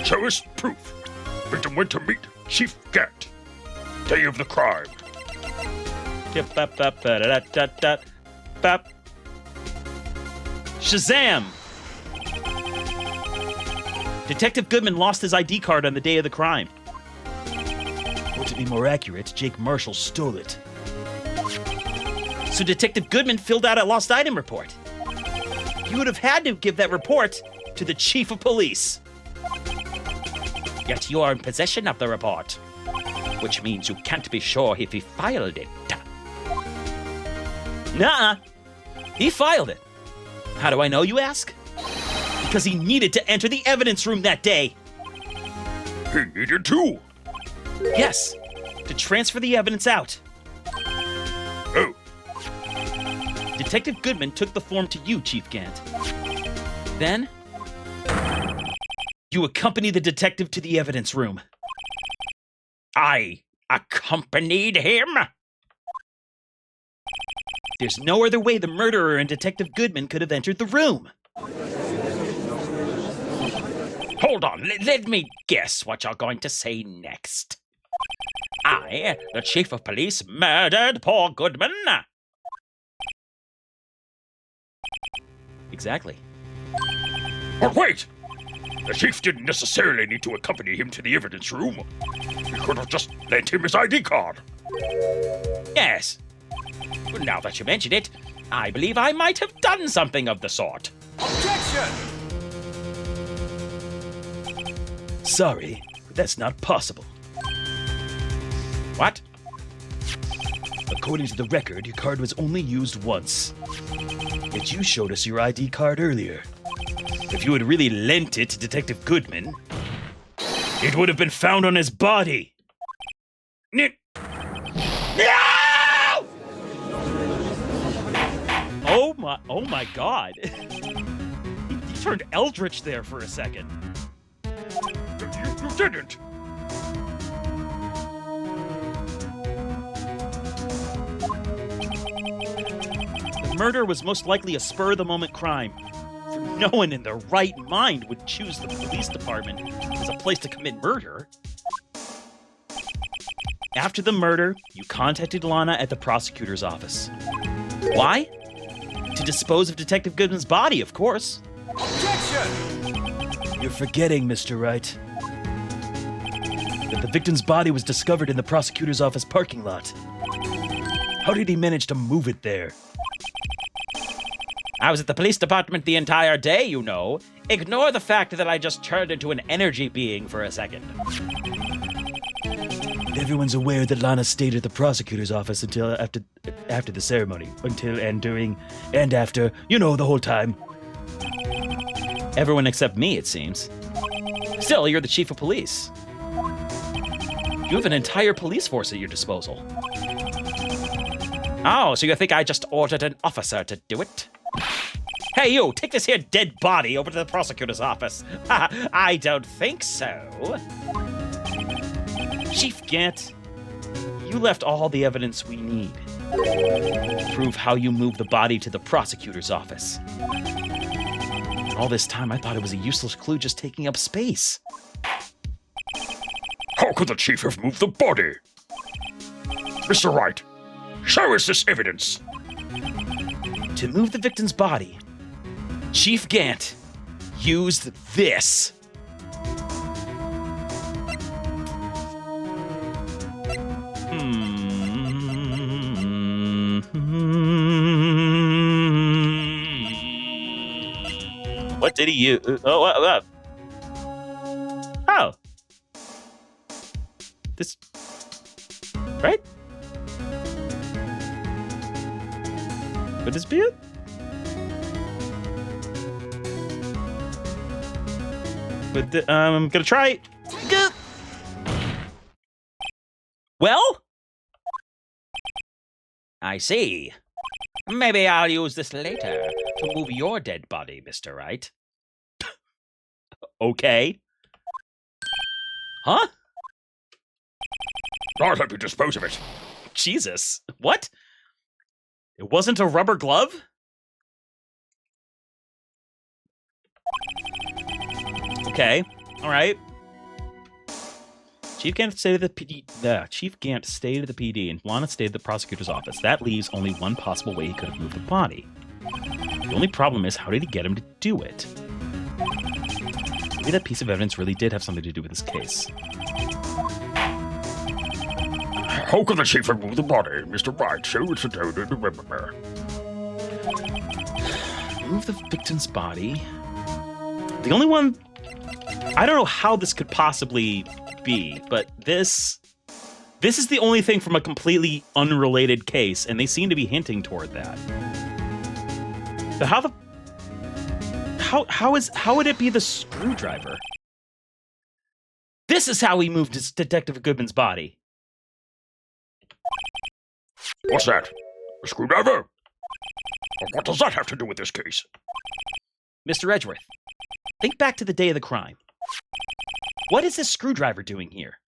Show us proof. Victim went to meet Chief Gant. Day of the crime. Shazam! Detective Goodman lost his ID card on the day of the crime. Or to be more accurate, Jake Marshall stole it. So Detective Goodman filled out a lost item report. You would have had to give that report to the chief of police. Yet you are in possession of the report, which means you can't be sure if he filed it. Nuh-uh. He filed it. How do I know, you ask? Because he needed to enter the evidence room that day. He needed to. Yes, to transfer the evidence out. Oh, Detective Goodman took the form to you, Chief Gant. Then, you accompanied the detective to the evidence room. I accompanied him? There's no other way the murderer and Detective Goodman could have entered the room. Hold on, let me guess what you're going to say next. I, the chief of police, murdered poor Goodman. Exactly. but wait! The chief didn't necessarily need to accompany him to the evidence room. He could have just lent him his ID card. Yes. Well, now that you mention it, I believe I might have done something of the sort. Objection! Sorry, but that's not possible. What? According to the record, your card was only used once. Yet you showed us your ID card earlier. If you had really lent it to Detective Goodman, it would have been found on his body. No! Oh my God. He turned eldritch there for a second. You didn't. The murder was most likely a spur-of-the-moment crime. For no one in their right mind would choose the police department as a place to commit murder. After the murder, you contacted Lana at the prosecutor's office. Why? To dispose of Detective Goodman's body, of course. Objection! You're forgetting, Mr. Wright, that the victim's body was discovered in the prosecutor's office parking lot. How did he manage to move it there? I was at the police department the entire day, you know. Ignore the fact that I just turned into an energy being for a second. Everyone's aware that Lana stayed at the prosecutor's office until after the ceremony. Until and during and after, you know, the whole time. Everyone except me, it seems. Still, you're the chief of police. You have an entire police force at your disposal. Oh, so you think I just ordered an officer to do it? Hey, you, take this here dead body over to the prosecutor's office. I don't think so. Chief Gant, you left all the evidence we need to prove how you moved the body to the prosecutor's office. All this time, I thought it was a useless clue just taking up space. How could the chief have moved the body? Mr. Wright, show us this evidence. To move the victim's body, Chief Gant used this. What did he use? Oh. This. Right? Could this be it? But I'm gonna try it. Good. Well, I see. Maybe I'll use this later to move your dead body, Mr. Wright. Okay. Huh? I'll help you dispose of it. Jesus. What? It wasn't a rubber glove? Okay. All right. Chief Gant stayed at the PD. Chief Gant stayed at the PD, and Lana stayed at the prosecutor's office. That leaves only one possible way he could have moved the body. The only problem is, how did he get him to do it? Maybe that piece of evidence really did have something to do with this case. How could the chief remove the body, Mr. Wright? Show it to the remember. Move the victim's body. The only one... I don't know how this could possibly be, but this is the only thing from a completely unrelated case, and they seem to be hinting toward that. So how would it be the screwdriver? This is how he moved Detective Goodman's body. What's that? A screwdriver? What does that have to do with this case? Mr. Edgeworth, think back to the day of the crime. What is this screwdriver doing here?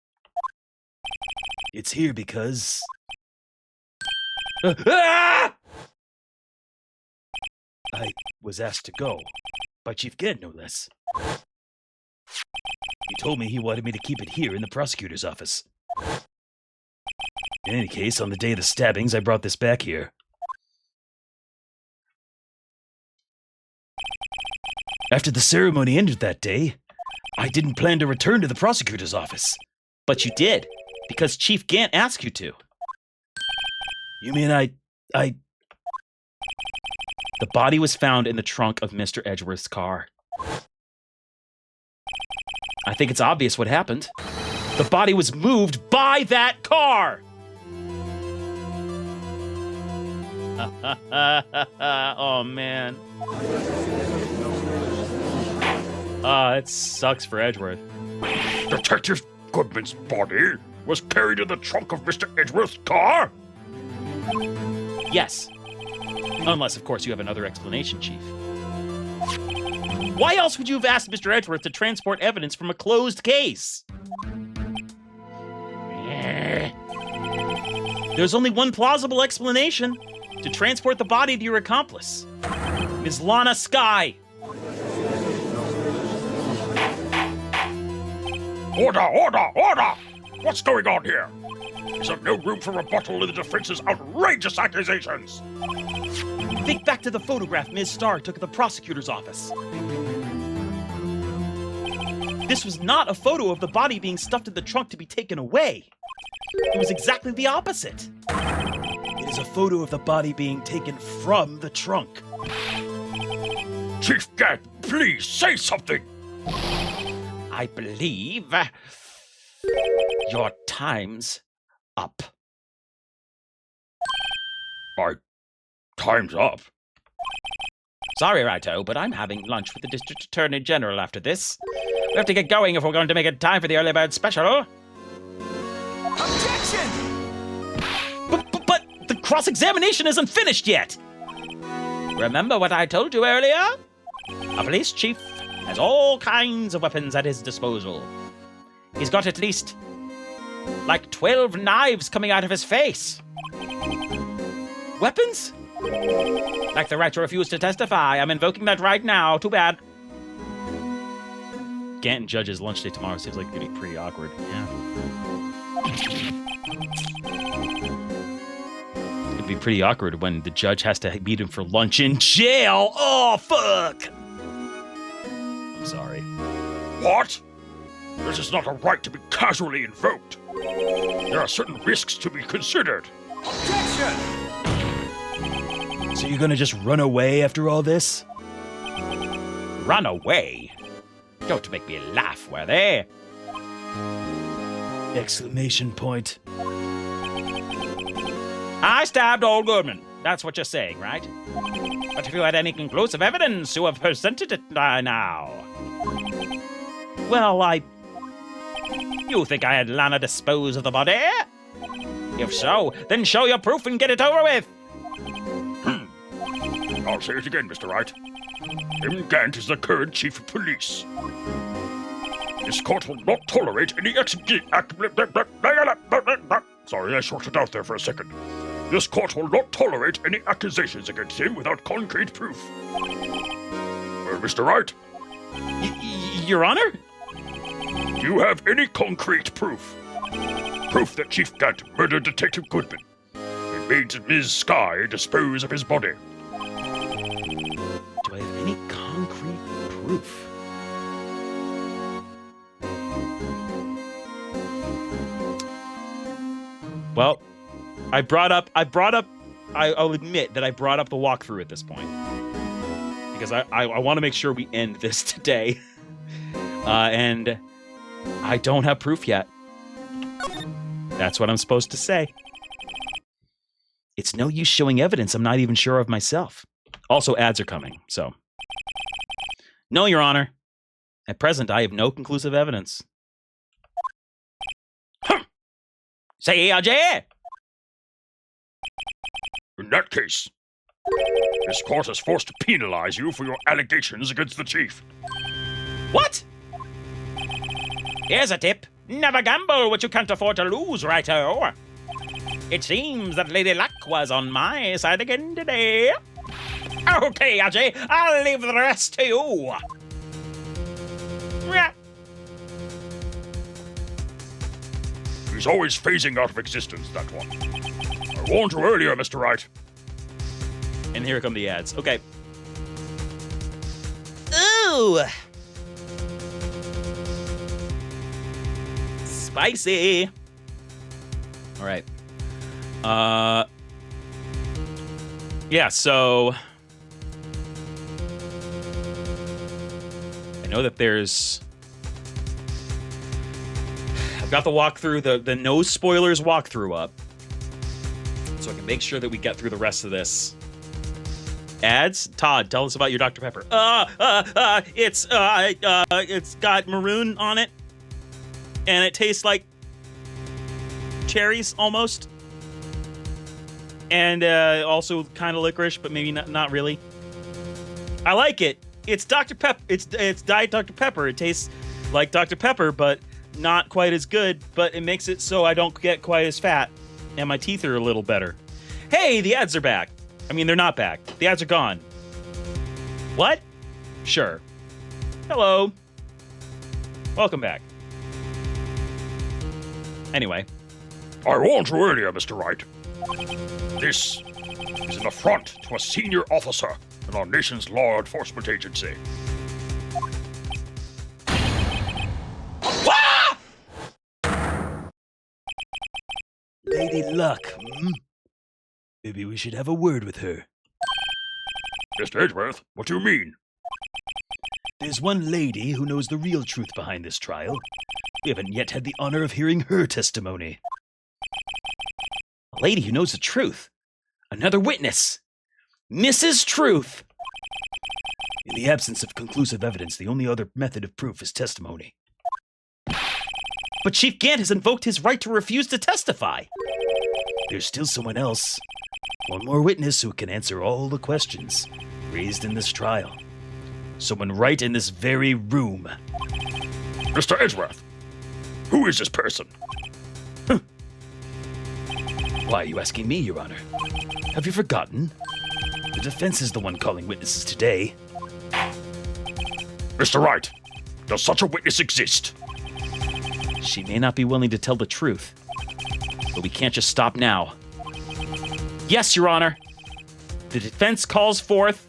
It's here because Ah! I was asked to go by Chief Gant, no less. He told me he wanted me to keep it here in the prosecutor's office. In any case, on the day of the stabbings, I brought this back here. After the ceremony ended that day, I didn't plan to return to the prosecutor's office. But you did, because Chief Gant asked you to. You mean I... The body was found in the trunk of Mr. Edgeworth's car. I think it's obvious what happened. The body was moved by that car! Oh, man. It sucks for Edgeworth. Detective Goodman's body was carried in the trunk of Mr. Edgeworth's car? Yes. Unless, of course, you have another explanation, Chief. Why else would you have asked Mr. Edgeworth to transport evidence from a closed case? There's only one plausible explanation: to transport the body to your accomplice, Ms. Lana Skye. Order, order, order! What's going on here? Is there no room for rebuttal in the defense's outrageous accusations? Think back to the photograph Ms. Starr took at the prosecutor's office. This was not a photo of the body being stuffed in the trunk to be taken away. It was exactly the opposite. It is a photo of the body being taken from the trunk. Chief Gant, please say something! I believe your time's up. My time's up. Sorry, Righto, but I'm having lunch with the District Attorney General after this. We have to get going if we're going to make it time for the early bird special. Objection! But the cross-examination isn't finished yet. Remember what I told you earlier? A police chief has all kinds of weapons at his disposal. He's got at least, like 12 knives coming out of his face. Weapons? Like the right to refuse to testify. I'm invoking that right now. Too bad. Gant and Judge's lunch day tomorrow seems like it's going to be pretty awkward. Yeah. It's going to be pretty awkward when the judge has to meet him for lunch in jail. Oh, fuck! I'm sorry. What? This is not a right to be casually invoked. There are certain risks to be considered. Objection! So you're gonna just run away after all this? Run away? Don't make me laugh, Worthy. Exclamation point. I stabbed old Goodman. That's what you're saying, right? But if you had any conclusive evidence, you have presented it by now. Well, You think I had Lana dispose of the body? If so, then show your proof and get it over with. I'll say it again, Mr. Wright. M. Gant is the current chief of police. This court will not tolerate any Sorry, I shorted out there for a second. This court will not tolerate any accusations against him without concrete proof. Well, Mr. Wright? Your Honor? Do you have any concrete proof? Proof that Chief Gant murdered Detective Goodman and made Ms. Sky dispose of his body. Do I have any concrete proof? Well, I'll admit that I brought up the walkthrough at this point. Because I want to make sure we end this today. And I don't have proof yet. That's what I'm supposed to say. It's no use showing evidence I'm not even sure of myself. Also, ads are coming, so. No, Your Honor. At present, I have no conclusive evidence. Say, AJ! In that case, this court is forced to penalize you for your allegations against the chief. What? Here's a tip. Never gamble what you can't afford to lose, righto. It seems that Lady Luck was on my side again today. Okay, AJ, I'll leave the rest to you. He's always phasing out of existence, that one. I warned you earlier, Mr. Wright. And here come the ads. Okay. Ooh! Spicy. All right. Yeah, so I know that there's I've got the walkthrough, the no spoilers walkthrough up. So I can make sure that we get through the rest of this. Ads? Todd, tell us about your Dr. Pepper. It's got maroon on it. And it tastes like cherries almost. And also kind of licorice, but maybe not really. I like it. It's Dr. Pepper. It's Diet Dr. Pepper. It tastes like Dr. Pepper, but not quite as good. But it makes it so I don't get quite as fat, and my teeth are a little better. Hey, the ads are back. I mean, they're not back. The ads are gone. What? Sure. Hello. Welcome back. Anyway. I warned you earlier, Mr. Wright. This is an affront to a senior officer in our nation's law enforcement agency. Lady Luck, Maybe we should have a word with her. Mr. Edgeworth, what do you mean? There's one lady who knows the real truth behind this trial. We haven't yet had the honor of hearing her testimony. A lady who knows the truth. Another witness. Mrs. Truth. In the absence of conclusive evidence, the only other method of proof is testimony. But Chief Gant has invoked his right to refuse to testify. There's still someone else. One more witness who can answer all the questions raised in this trial. Someone right in this very room. Mr. Edgeworth, who is this person? Why are you asking me, Your Honor? Have you forgotten? The defense is the one calling witnesses today. Mr. Wright, does such a witness exist? She may not be willing to tell the truth, but we can't just stop now. Yes, Your Honor. The defense calls forth.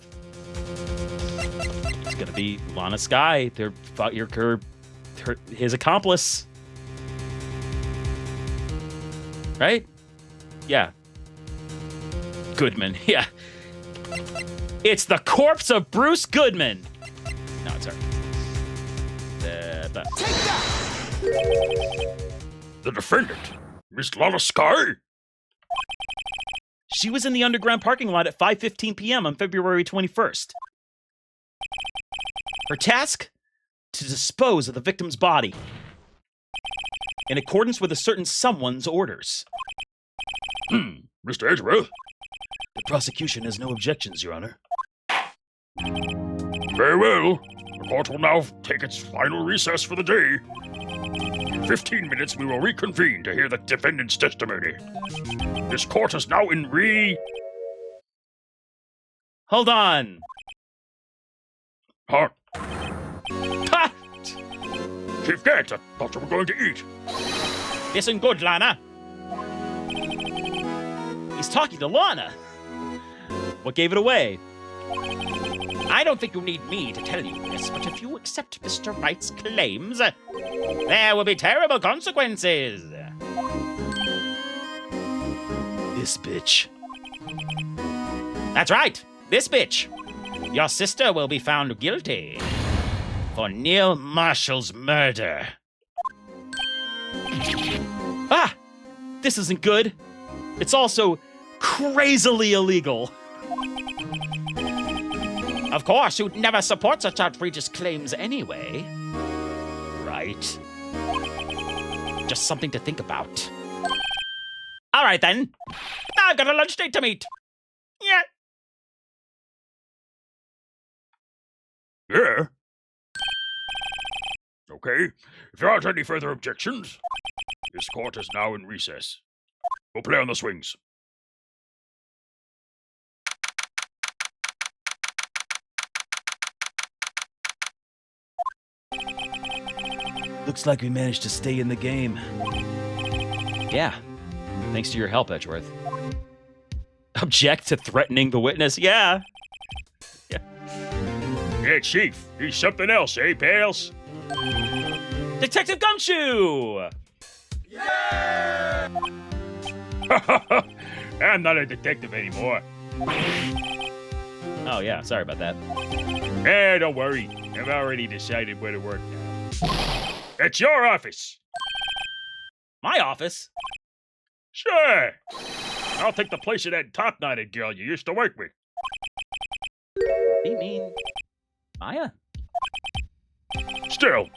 It's gonna be Lana Sky, his accomplice. Right? Yeah. Goodman, yeah. It's the corpse of Bruce Goodman. No, it's her. The defendant, Miss Lana Sky? She was in the underground parking lot at 5:15 p.m. on February 21st. Her task? To dispose of the victim's body in accordance with a certain someone's orders. Mr. Edgeworth? The prosecution has no objections, Your Honor. Very well. The court will now take its final recess for the day. In 15 minutes, we will reconvene to hear the defendant's testimony. This court is now in Hold on. Huh? Ha! Chief Gantz, I thought you were going to eat. Listen good, Lana. He's talking to Lana. What gave it away? I don't think you need me to tell you this, but if you accept Mr. Wright's claims, there will be terrible consequences. This bitch. That's right, this bitch. Your sister will be found guilty for Neil Marshall's murder. Ah! This isn't good. It's also crazily illegal. Of course, you'd never support such outrageous claims anyway. Right? Just something to think about. All right, then. I've got a lunch date to meet. Yeah. Yeah? Okay. If there aren't any further objections, this court is now in recess. Go play on the swings. Looks like we managed to stay in the game. Yeah. Thanks to your help, Edgeworth. Object to threatening the witness? Yeah. Yeah, Chief. He's something else, eh, pals? Detective Gumshoe! I'm not a detective anymore. Oh, yeah. Sorry about that. Eh, don't worry. I've already decided where to work now. It's your office. My office? Sure. I'll take the place of that top-knotted girl you used to work with. You mean Maya? Still,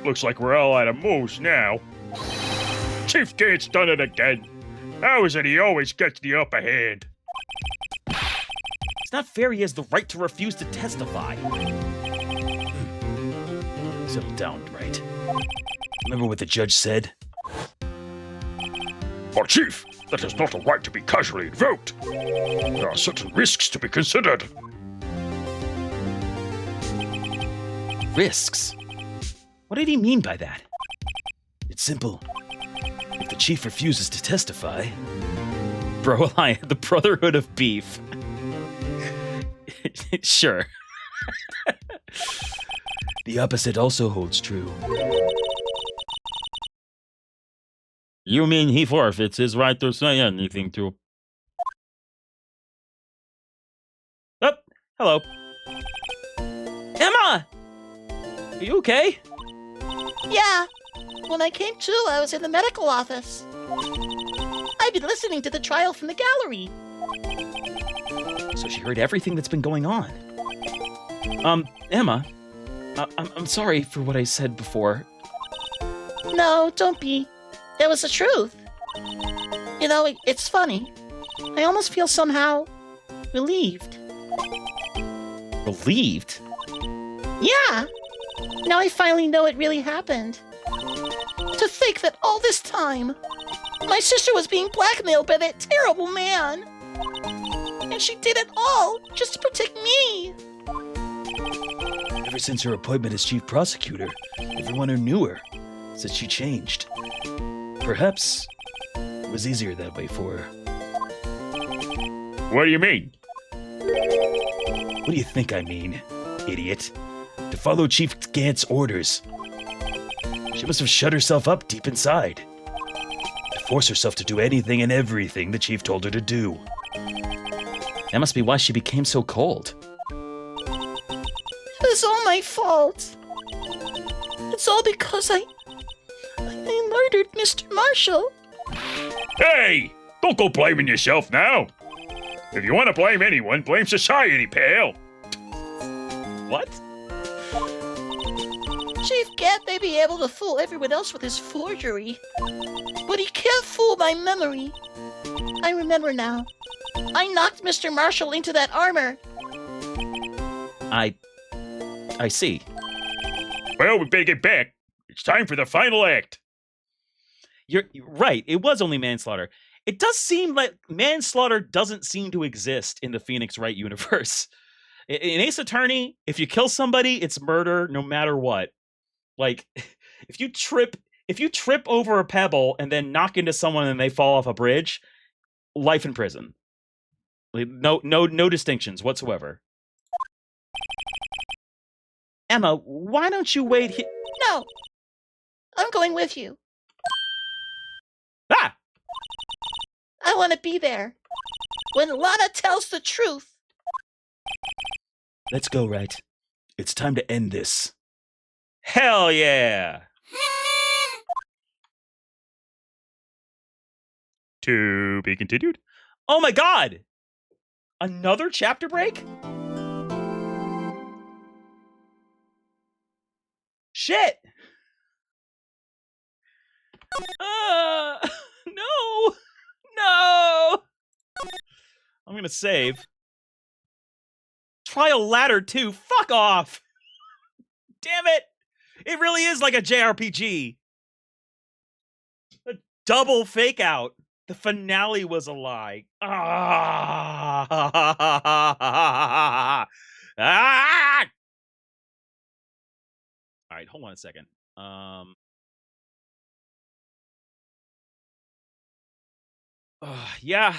looks like we're all out of moves now. Chief Gantz done it again. How is it he always gets the upper hand? It's not fair he has the right to refuse to testify. Settle down, Wright. Remember what the judge said? But Chief, that is not a right to be casually invoked. There are certain risks to be considered. Risks? What did he mean by that? It's simple. If the chief refuses to testify, Bro Alliance, the Brotherhood of Beef. Sure. the opposite also holds true. You mean he forfeits his right to say anything to... Oh, hello. Emma! Are you okay? Yeah. When I came to, I was in the medical office. I've been listening to the trial from the gallery. So she heard everything that's been going on. Emma, I'm sorry for what I said before. No, don't be. It was the truth. You know, it's funny. I almost feel somehow relieved. Relieved? Yeah. Now I finally know it really happened. To think that all this time, my sister was being blackmailed by that terrible man. And she did it all just to protect me. Ever since her appointment as chief prosecutor, everyone who knew her said she changed. Perhaps it was easier that way for her. What do you mean? What do you think I mean, idiot? To follow Chief Gantz's orders. She must have shut herself up deep inside. To force herself to do anything and everything the chief told her to do. That must be why she became so cold. It was all my fault. It's all because I murdered Mr. Marshall. Hey! Don't go blaming yourself now. If you want to blame anyone, blame society, pal. What? Chief Gat may be able to fool everyone else with his forgery, but he can't fool my memory. I remember now. I knocked Mr. Marshall into that armor. I see. Well, we better get back. It's time for the final act. You're right. It was only manslaughter. It does seem like manslaughter doesn't seem to exist in the Phoenix Wright universe. In Ace Attorney, if you kill somebody, it's murder no matter what. Like, if you trip over a pebble and then knock into someone and they fall off a bridge, life in prison. Like, no distinctions whatsoever. Emma, why don't you wait here? No, I'm going with you. Ah! I want to be there when Lana tells the truth. Let's go, Wright. It's time to end this. Hell yeah! To be continued. Oh my god! Another chapter break? Shit! No! No! I'm gonna save. Trial Ladder 2, fuck off! Damn it! It really is like a JRPG. A double fake out. The finale was a lie. Ah! Ah! All right, hold on a second. Yeah.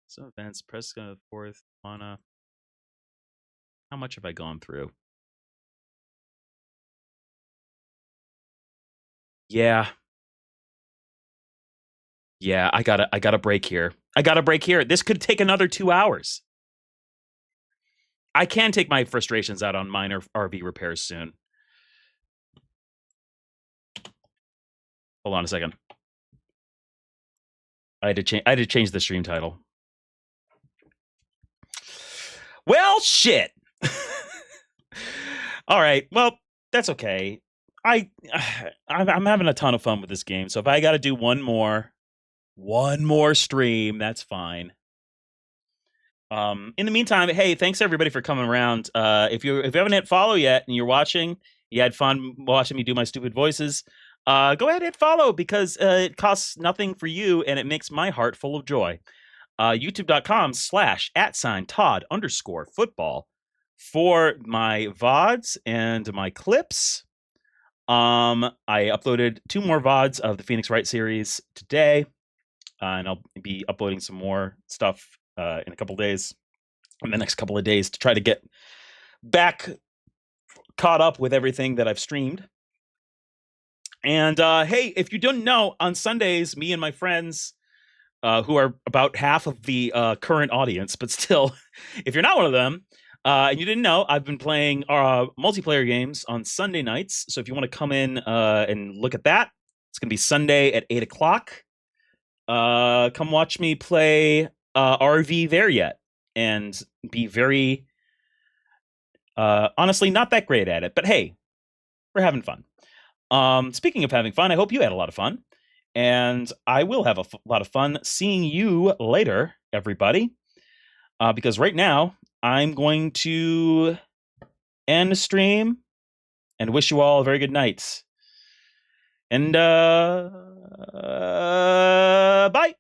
Some events, press forth, Lana. How much have I gone through? Yeah. Yeah, I got a break here. I got a break here. This could take another 2 hours. I can take my frustrations out on minor RV repairs soon. Hold on a second. I had to change the stream title. Well, shit. All right. Well, that's okay. I'm having a ton of fun with this game. So if I got to do one more stream, that's fine. In the meantime, hey, thanks everybody for coming around. If you haven't hit follow yet and you're watching, you had fun watching me do my stupid voices, go ahead and hit follow because it costs nothing for you and it makes my heart full of joy. YouTube.com/@Todd_football for my VODs and my clips. I uploaded 2 more VODs of the Phoenix Wright series today, and I'll be uploading some more stuff in a couple days, in the next couple of days, to try to get back caught up with everything that I've streamed. And hey, if you didn't know, on Sundays, me and my friends, who are about half of the current audience, but still, if you're not one of them, and you didn't know, I've been playing multiplayer games on Sunday nights. So if you want to come in and look at that, it's going to be Sunday at 8 o'clock. Come watch me play RV There Yet and be very, honestly, not that great at it. But hey, we're having fun. Speaking of having fun, I hope you had a lot of fun. And I will have a lot of fun seeing you later, everybody. Because right now, I'm going to end the stream and wish you all a very good night. And bye.